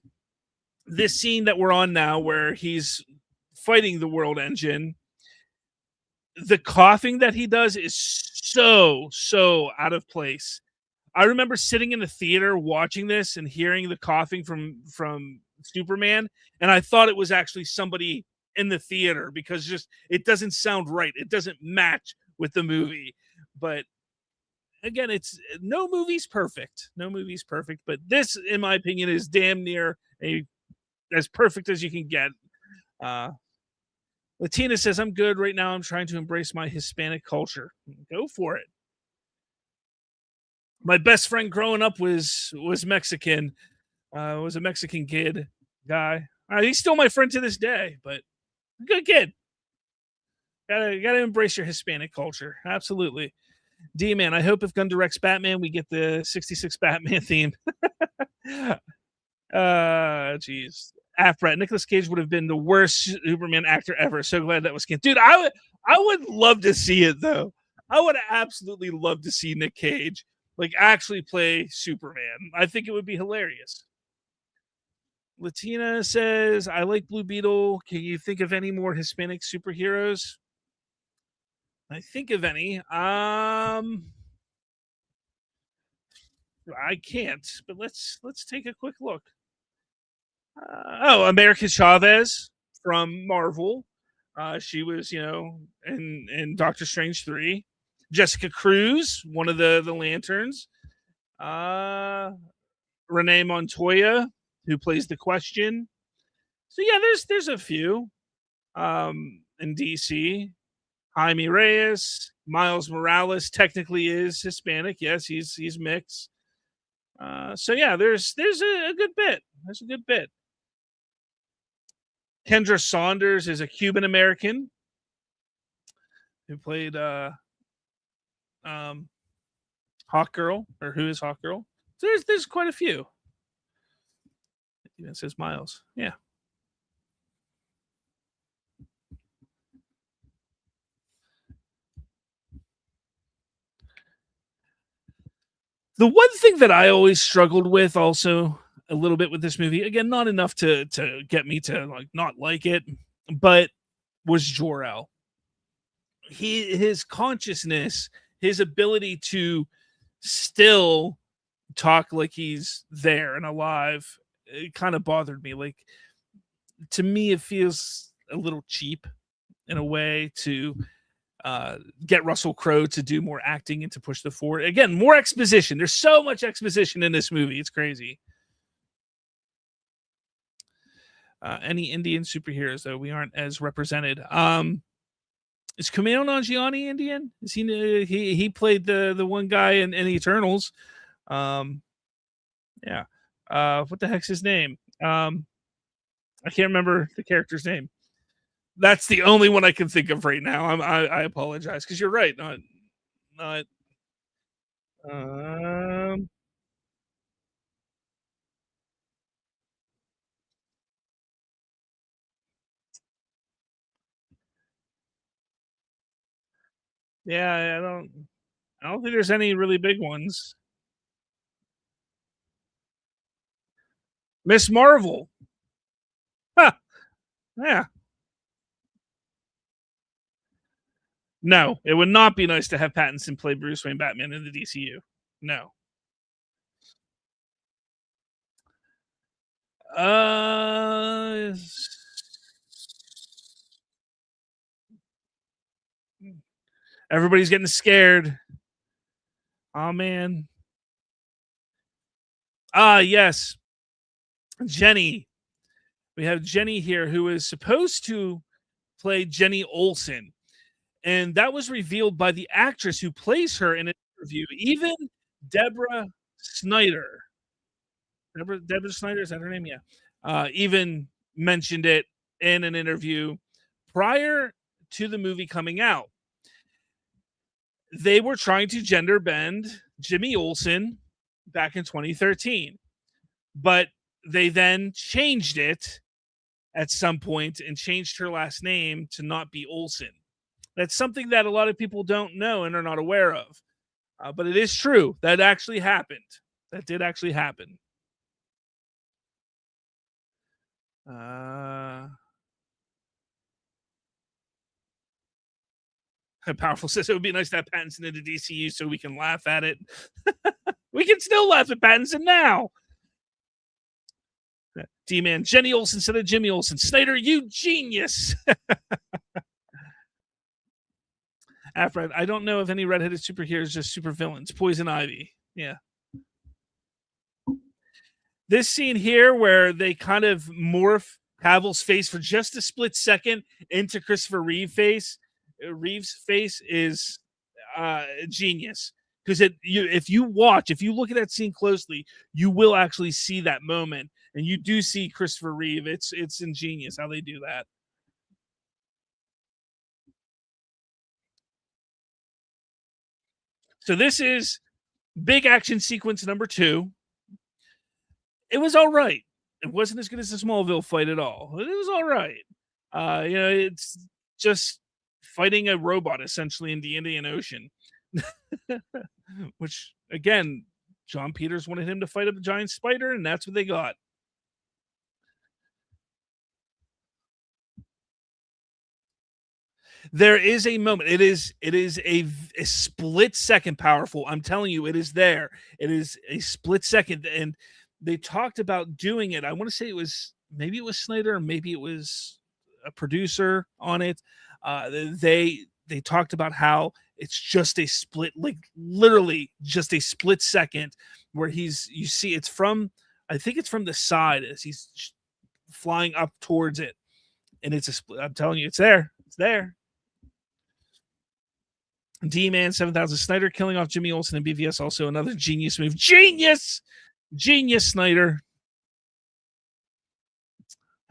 this scene that we're on now where he's fighting the World Engine, the coughing that he does is so out of place. I remember sitting in the theater watching this and hearing the coughing from Superman, and I thought it was actually somebody in the theater because just it doesn't sound right. It doesn't match with the movie. But again, it's no movie's perfect. No movie's perfect, but this, in my opinion, is damn near as perfect as you can get. Latina says, I'm good right now. I'm trying to embrace my Hispanic culture. Go for it. My best friend growing up was Mexican. Was a Mexican kid guy. He's still my friend to this day, but good kid. Gotta embrace your Hispanic culture. Absolutely. D-Man, I hope if Gunn directs Batman, we get the 66 Batman theme. Jeez. Brett, Nicolas Cage would have been the worst Superman actor ever. So glad that was canceled. Dude, I would love to see it though. I would absolutely love to see Nick Cage like actually play Superman. I think it would be hilarious. Latina says, I like Blue Beetle. Can you think of any more Hispanic superheroes? I think of any. I can't, but let's take a quick look. America Chavez from Marvel. She was, in Doctor Strange 3. Jessica Cruz, one of the Lanterns. Renee Montoya, who plays the Question. So yeah, there's a few. In DC. Jaime Reyes, Miles Morales technically is Hispanic. Yes, he's mixed. So yeah, there's a good bit. There's a good bit. Kendra Saunders is a Cuban American who played Hawk Girl, or who is Hawk Girl. So there's quite a few. It says Miles. Yeah. The one thing that I always struggled with also a little bit with this movie, again, not enough to get me to like not like it, but was Jor-El. His consciousness, his ability to still talk like he's there and alive, it kind of bothered me. Like, to me, it feels a little cheap in a way to get Russell Crowe to do more acting and to push the forward. Again, more exposition. There's so much exposition in this movie. It's crazy. Any Indian superheroes, though, we aren't as represented. Is Kumail Nanjiani Indian? Is he played the one guy in Eternals? Yeah. What the heck's his name? I can't remember the character's name. That's the only one I can think of right now. I apologize because you're right. Not. Yeah, I don't think there's any really big ones. Miss Marvel. Huh. Yeah. No, it would not be nice to have Pattinson play Bruce Wayne Batman in the DCU. No. Everybody's getting scared. Oh man. Yes. Jenny. We have Jenny here who is supposed to play Jenny Olsen. And that was revealed by the actress who plays her in an interview. Even Deborah Snyder. Deborah Snyder, is that her name? Yeah. Even mentioned it in an interview prior to the movie coming out. They were trying to gender bend Jimmy Olsen back in 2013, but they then changed it at some point and changed her last name to not be Olsen. That's something that a lot of people don't know and are not aware of. But it is true. That actually happened. That did actually happen. Powerful says it would be nice to have Pattinson in the DCU so we can laugh at it. We can still laugh at Pattinson now. D-Man, Jenny Olsen instead of Jimmy Olsen. Snyder, you genius. After I don't know if any redheaded superheroes, just super villains. Poison Ivy. Yeah. This scene here where they kind of morph Cavill's face for just a split second into Christopher Reeve's face is genius. Because if you look at that scene closely, you will actually see that moment, and you do see Christopher Reeve. It's ingenious how they do that. So this is big action sequence number 2. It was all right. It wasn't as good as the Smallville fight at all. It was all right. It's just fighting a robot essentially in the Indian Ocean. Which, again, John Peters wanted him to fight a giant spider, and that's what they got. There is a moment. It is a split second powerful. I'm telling you, it is there. It is a split second, and they talked about doing it. I want to say maybe it was Snyder, or maybe it was a producer on it. They talked about how it's just a split, like literally just a split second, where you see it's from, I think it's from the side as he's flying up towards it, and it's a split. I'm telling you, it's there. It's there. D-Man 7000 Snyder killing off Jimmy Olsen and BVS, also another genius move. Genius Snyder.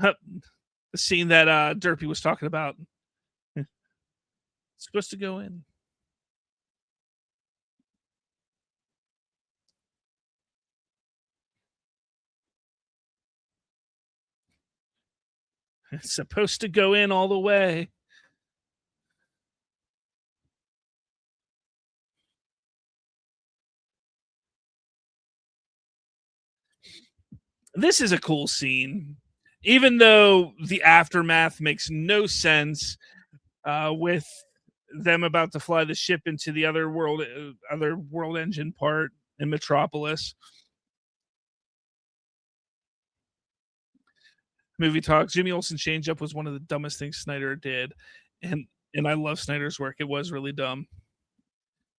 The scene that Derpy was talking about. It's supposed to go in. It's supposed to go in all the way. This is a cool scene, even though the aftermath makes no sense with them about to fly the ship into the other world engine part in Metropolis. Movie talk. Jimmy Olsen changeup was one of the dumbest things Snyder did, and And I love Snyder's work. It was really dumb.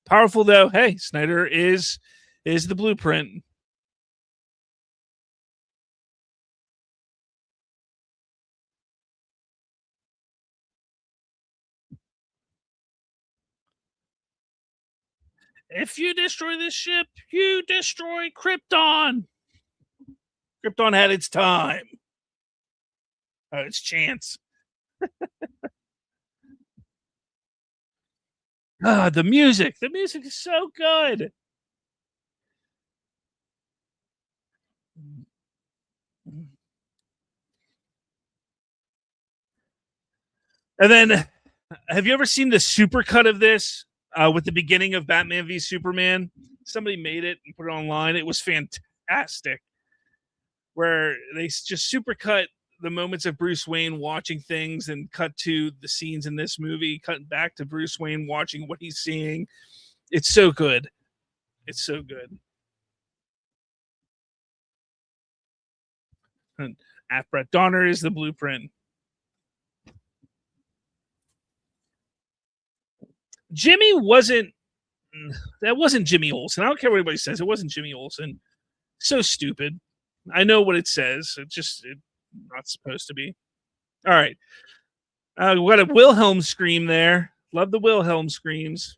Powerful though. Hey, Snyder is the blueprint. If you destroy this ship, you destroy Krypton. Krypton had its time. Its chance. The music. The music is so good. And then, have you ever seen the supercut of this with the beginning of Batman v Superman? Somebody made it and put it online. It was fantastic. Where they just supercut the moments of Bruce Wayne watching things and cut to the scenes in this movie, cutting back to Bruce Wayne watching what he's seeing. It's so good. It's so good. And Brett Donner is the blueprint. Jimmy wasn't. That wasn't Jimmy Olsen. I don't care what anybody says. It wasn't Jimmy Olsen. So stupid. I know what it says. It's not supposed to be. All right. We got a Wilhelm scream there. Love the Wilhelm screams.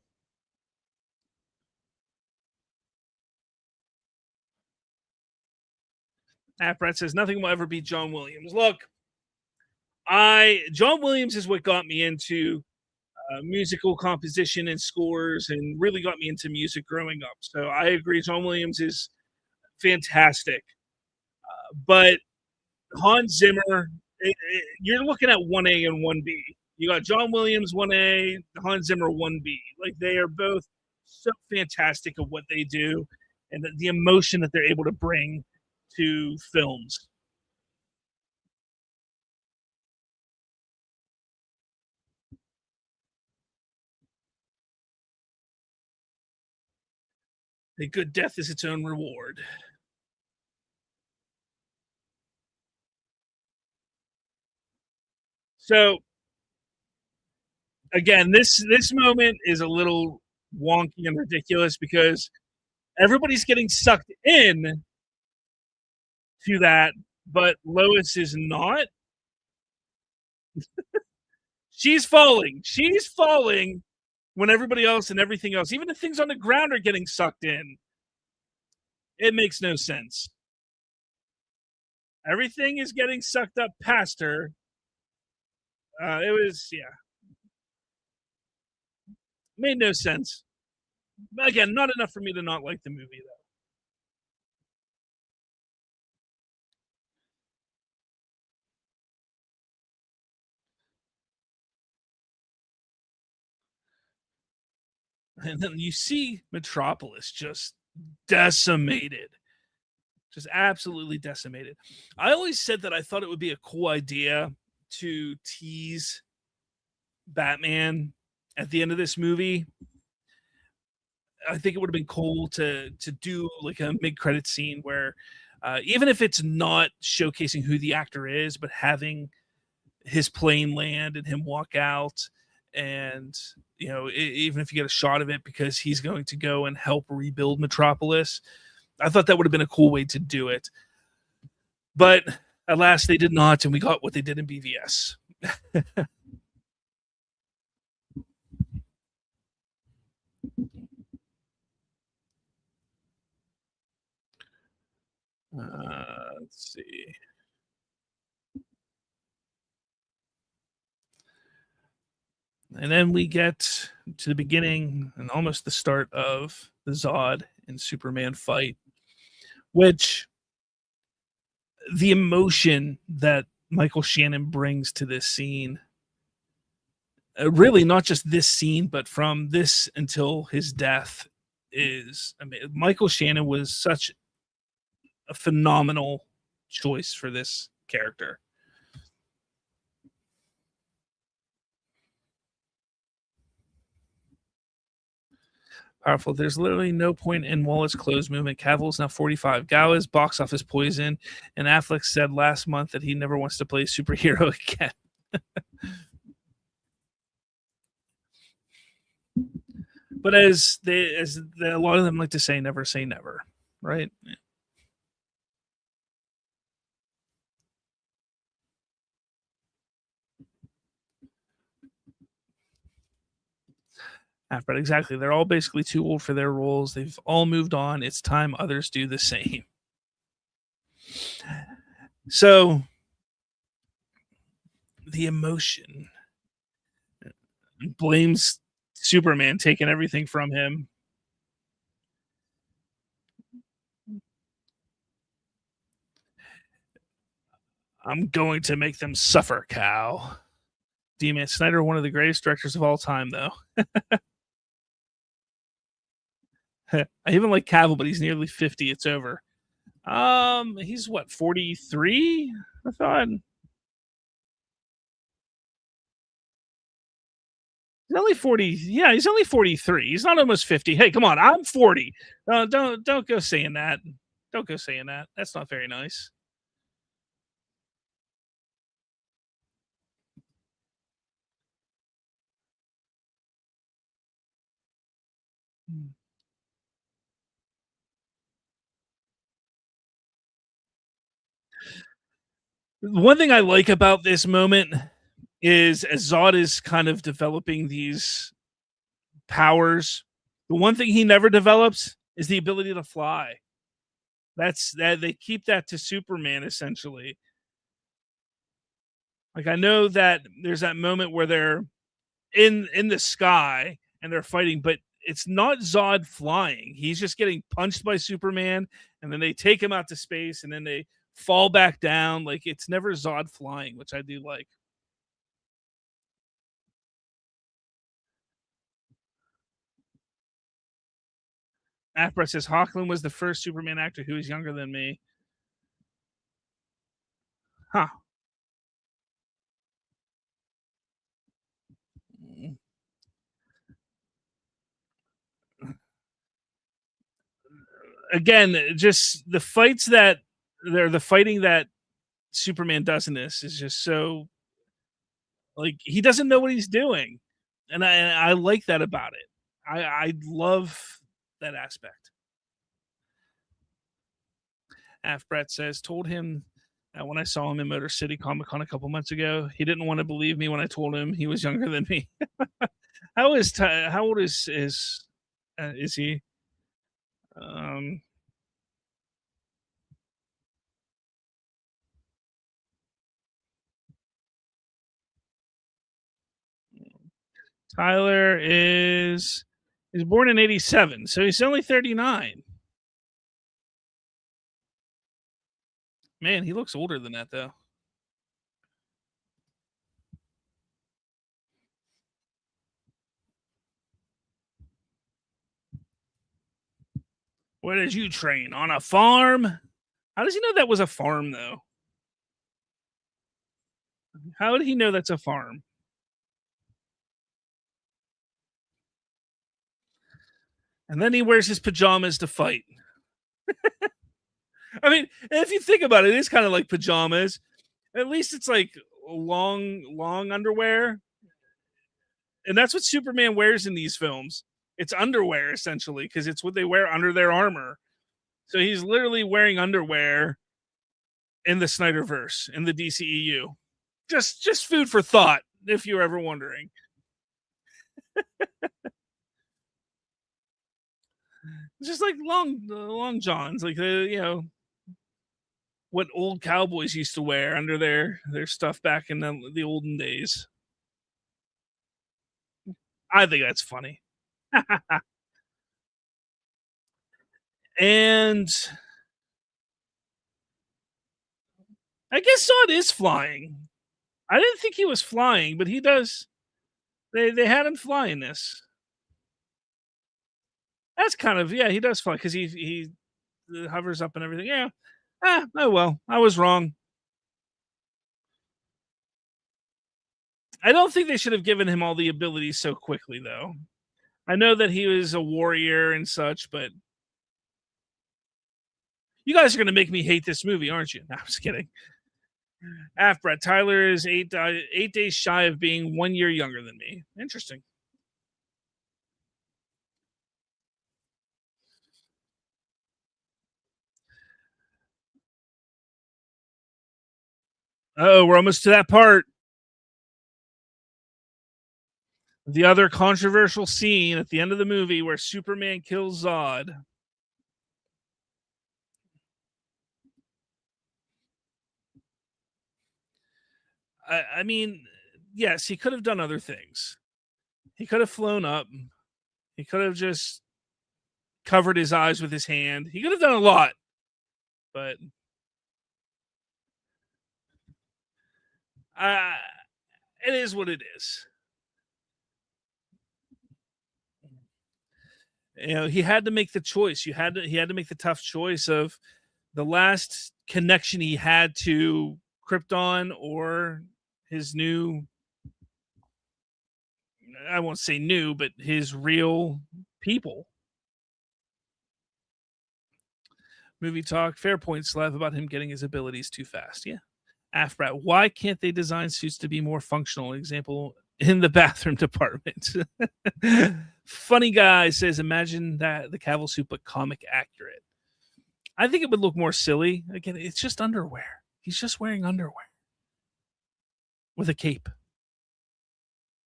Brett says nothing will ever beat John Williams. Look, John Williams is what got me into musical composition and scores, and really got me into music growing up. So I agree, John Williams is fantastic. But Hans Zimmer, you're looking at 1A and 1B. You got John Williams 1A, Hans Zimmer 1B. Like, they are both so fantastic at what they do, and the emotion that they're able to bring to films. A good death is its own reward. So again, this moment is a little wonky and ridiculous because everybody's getting sucked in to that, but Lois is not. She's falling. She's falling when everybody else and everything else, even the things on the ground, are getting sucked in. It makes no sense. Everything is getting sucked up past her. It was, yeah. Made no sense. Again, not enough for me to not like the movie, though. And then you see Metropolis just decimated. Just absolutely decimated. I always said that I thought it would be a cool idea to tease Batman at the end of this movie. I think it would have been cool to do like a mid-credit scene where even if it's not showcasing who the actor is, but having his plane land and him walk out, and even if you get a shot of it because he's going to go and help rebuild Metropolis. I thought that would have been a cool way to do it, but alas, they did not, and we got what they did in BVS. Let's see. And then we get to the beginning and almost the start of the Zod and Superman fight, which the emotion that Michael Shannon brings to this scene, really not just this scene, but from this until his death, is, I mean, Michael Shannon was such a phenomenal choice for this character. Powerful. There's literally no point in Wallace's closed movement. Cavill's now 45. Gal is box office poison, and Affleck said last month that he never wants to play superhero again. But as a lot of them like to say never, right? But exactly, they're all basically too old for their roles. They've all moved on. It's time others do the same. So the emotion blames Superman taking everything from him. I'm going to make them suffer, Cal. D-Man Snyder, one of the greatest directors of all time, though. I even like Cavill, but he's nearly 50. It's over. He's what, 43? I thought. He's only 40. Yeah, he's only 43. He's not almost 50. Hey, come on. I'm 40. Don't go saying that. Don't go saying that. That's not very nice. One thing I like about this moment is as Zod is kind of developing these powers, the one thing he never develops is the ability to fly. That's that they keep that to Superman essentially. Like I know that there's that moment where they're in the sky and they're fighting, but it's not Zod flying. He's just getting punched by Superman, and then they take him out to space, and then they fall back down. Like it's never Zod flying, which I do like. Afra says Hawkland was the first Superman actor who was younger than me. Huh. Again, just the fights that they're the fighting that Superman does in this is just so like he doesn't know what he's doing, and I like that about it. I love that aspect. Af Brett says told him that when I saw him in Motor City Comic Con a couple months ago, he didn't want to believe me when I told him he was younger than me. How old is he? Um, Tyler is he's born in 87, so he's only 39. Man, he looks older than that though. Where did you train? On a farm? How does he know that was a farm though? How did he know that's a farm? And then he wears his pajamas to fight. I mean, if you think about it, it is kind of like pajamas. At least it's like long underwear. And that's what Superman wears in these films. It's underwear essentially because it's what they wear under their armor. So he's literally wearing underwear in the Snyderverse in the DCEU. Just food for thought if you're ever wondering. Just like long johns, like the what old cowboys used to wear under their stuff back in the olden days. I think that's funny. And I guess Zod is flying. I didn't think he was flying, but he does. They had him fly in this. That's kind of he does fly because he hovers up and everything. Yeah. Oh well, I was wrong. I don't think they should have given him all the abilities so quickly, though. I know that he was a warrior and such, but you guys are going to make me hate this movie, aren't you? No, I'm just kidding. Brett Tyler is 8 days shy of being 1 year younger than me. Interesting. Oh, we're almost to that part. The other controversial scene at the end of the movie where Superman kills Zod. I mean, yes, he could have done other things. He could have flown up. He could have just covered his eyes with his hand. He could have done a lot, but uh, it is what it is. You know, he had to make the choice. He had to make the tough choice of the last connection he had to Krypton or his new, I won't say new, but his real people. Movie talk, fair point, Slav, about him getting his abilities too fast. Yeah. Afrat, why can't they design suits to be more functional? Example, in the bathroom department. Funny guy says, imagine that the Cavill suit, but comic accurate. I think it would look more silly. Again, it's just underwear. He's just wearing underwear with a cape.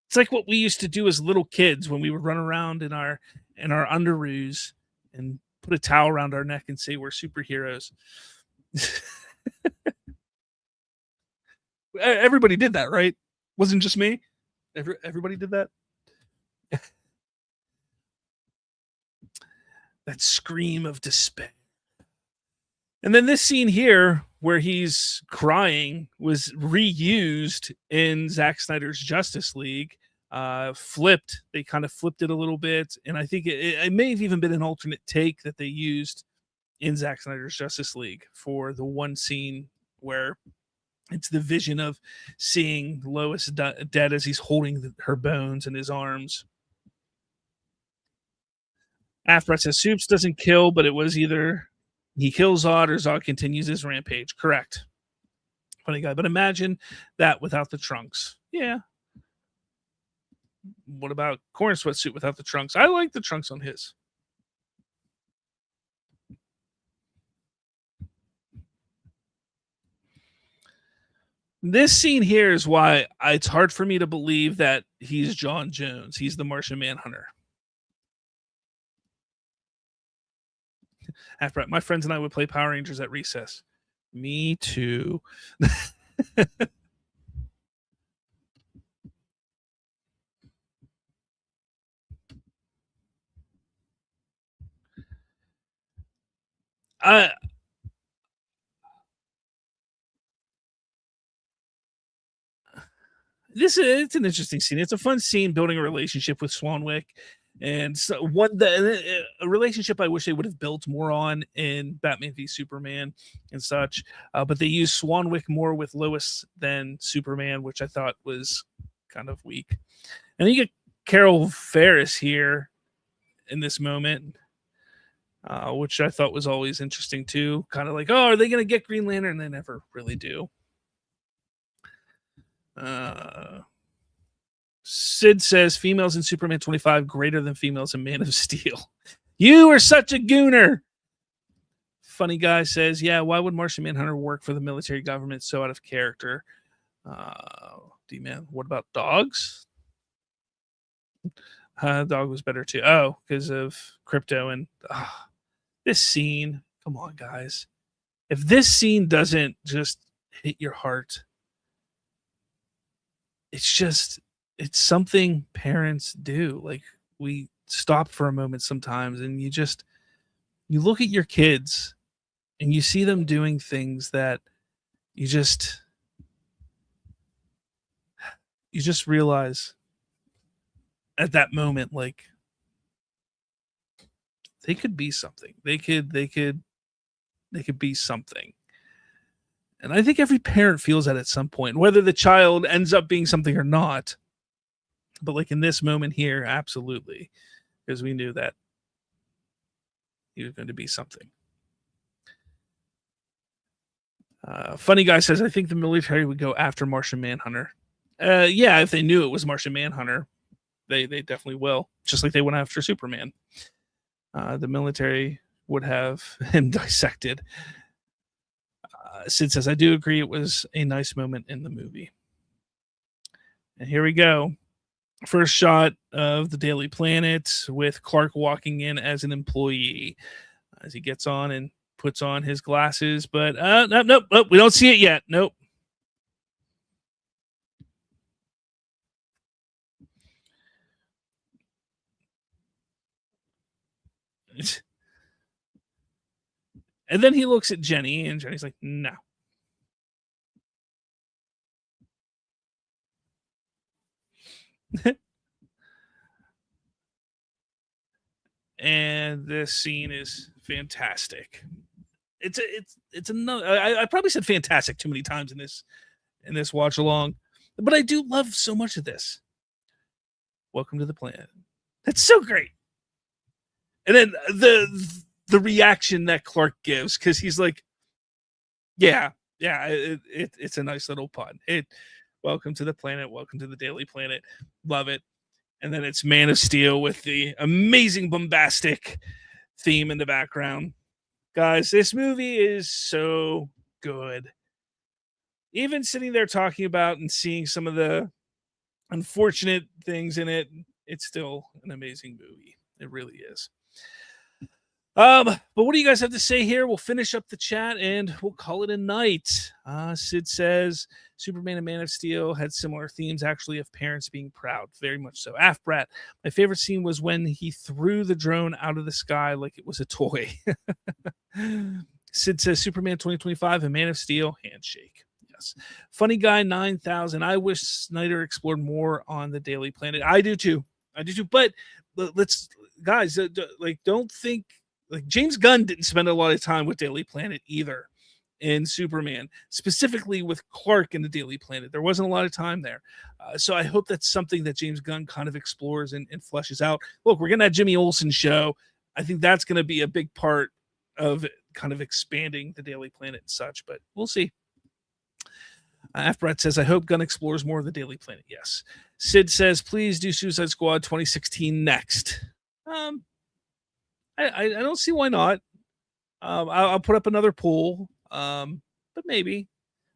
It's like what we used to do as little kids when we would run around in our underoos and put a towel around our neck and say we're superheroes. Everybody did that, right? Wasn't just me. Everybody did that. That scream of despair. And then this scene here where he's crying was reused in Zack Snyder's Justice League. Flipped. They kind of flipped it a little bit. And I think it may have even been an alternate take that they used in Zack Snyder's Justice League for the one scene where it's the vision of seeing Lois dead as he's holding her bones in his arms. Afrat says, Soups doesn't kill, but it was either he kills Zod or Zod continues his rampage. Correct. Funny guy. But imagine that without the trunks. Yeah. What about Corn Sweatsuit without the trunks? I like the trunks on his. This scene here is why it's hard for me to believe that he's John Jones. He's the Martian Manhunter. After my friends and I would play Power Rangers at recess. Me too. It's an interesting scene. It's a fun scene building a relationship with Swanwick, and so a relationship I wish they would have built more on in Batman v Superman and such. But they use Swanwick more with Lois than Superman, which I thought was kind of weak. And then you get Carol Ferris here in this moment, which I thought was always interesting too. Kind of like, oh, are they going to get Green Lantern? They never really do. Sid says females in Superman 25 greater than females in Man of Steel. You are such a gooner. Funny guy says, yeah, why would Martian Manhunter work for the military government? So out of character. D-Man, what about dogs? Dog was better too. Oh, because of Crypto and this scene. Come on, guys. If this scene doesn't just hit your heart, it's something parents do. Like, we stop for a moment sometimes and you look at your kids and you see them doing things that you just realize at that moment, like, they could be something. They could be something. And I think every parent feels that at some point, whether the child ends up being something or not. But like in this moment here, absolutely. Because we knew that he was going to be something. Funny guy says, I think the military would go after Martian Manhunter. Yeah, if they knew it was Martian Manhunter, they definitely will. Just like they went after Superman. The military would have him dissected. Sid says, I do agree it was a nice moment in the movie. And here we go. First shot of the Daily Planet with Clark walking in as an employee as he gets on and puts on his glasses. But nope, we don't see it yet. Nope. And then he looks at Jenny, and Jenny's like, no. And this scene is fantastic. It's another. I probably said fantastic too many times in this watch along, but I do love so much of this. Welcome to the planet. That's so great. And then the reaction that Clark gives, because he's like, yeah, it's a nice little pun. Welcome to the planet. Welcome to the Daily Planet. Love it. And then it's Man of Steel with the amazing bombastic theme in the background. Guys, this movie is so good. Even sitting there talking about and seeing some of the unfortunate things in it, it's still an amazing movie. It really is. But what do you guys have to say here? We'll finish up the chat and we'll call it a night. Sid says Superman and Man of Steel had similar themes, actually, of parents being proud. Very much so. Brat, my favorite scene was when he threw the drone out of the sky like it was a toy. Sid says Superman 2025 and Man of Steel handshake. Yes. Funny Guy 9000. I wish Snyder explored more on the Daily Planet. I do too. But let's, guys, don't think. Like James Gunn didn't spend a lot of time with Daily Planet either in Superman, specifically with Clark in the Daily Planet. There wasn't a lot of time there. So I hope that's something that James Gunn kind of explores and fleshes out. Look, we're getting that Jimmy Olsen show. I think that's going to be a big part of kind of expanding the Daily Planet and such, but we'll see. Brett says, I hope Gunn explores more of the Daily Planet. Yes. Sid says, please do Suicide Squad 2016 next. I don't see why not. I'll put up another poll, but maybe.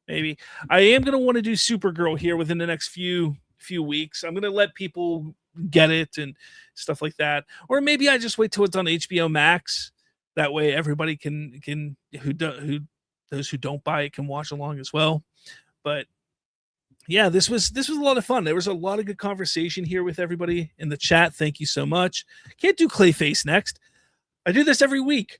I am going to want to do Supergirl here within the next few weeks. I'm going to let people get it and stuff like that, or maybe I just wait till it's on HBO Max. That way, everybody can those who don't buy it can watch along as well. But yeah, this was a lot of fun. There was a lot of good conversation here with everybody in the chat. Thank you so much. Can't do Clayface next. I do this every week.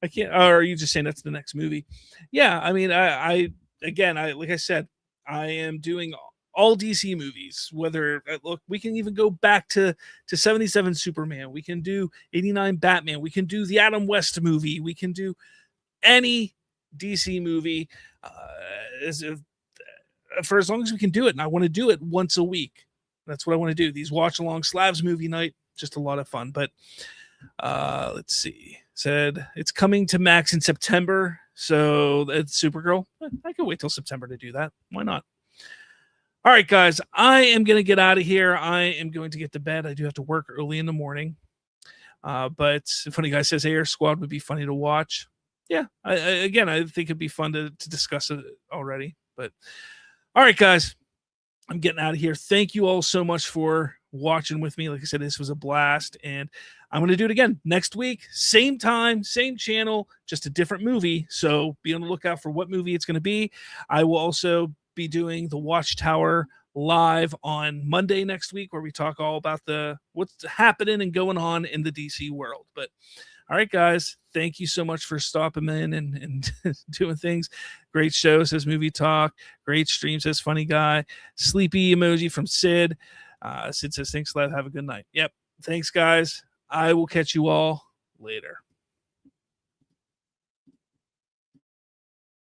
I can't. Or are you just saying that's the next movie? Yeah, I mean, I like I said, I am doing all DC movies. Whether look, we can even go back to 77 Superman. We can do 89 Batman. We can do the Adam West movie. We can do any DC movie for as long as we can do it. And I want to do it once a week. That's what I want to do. These watch along Slavs movie night, just a lot of fun. But let's see. Said it's coming to Max in September. So it's Supergirl. I can wait till September to do that. Why not? All right, guys. I am going to get out of here. I am going to get to bed. I do have to work early in the morning. But Funny Guy says Air Squad would be funny to watch. Yeah. I think it'd be fun to discuss it already. But all right, guys. I'm getting out of here. Thank you all so much for watching with me. Like I said, this was a blast, and I'm going to do it again next week. Same time, same channel, just a different movie. So be on the lookout for what movie it's going to be. I will also be doing the Watchtower live on Monday next week, where we talk all about what's happening and going on in the DC world. But all right, guys, thank you so much for stopping in and doing things. Great show, says Movie Talk. Great stream, says Funny Guy. Sleepy emoji from Sid. Sid says, thanks, Slav. Have a good night. Yep. Thanks, guys. I will catch you all later.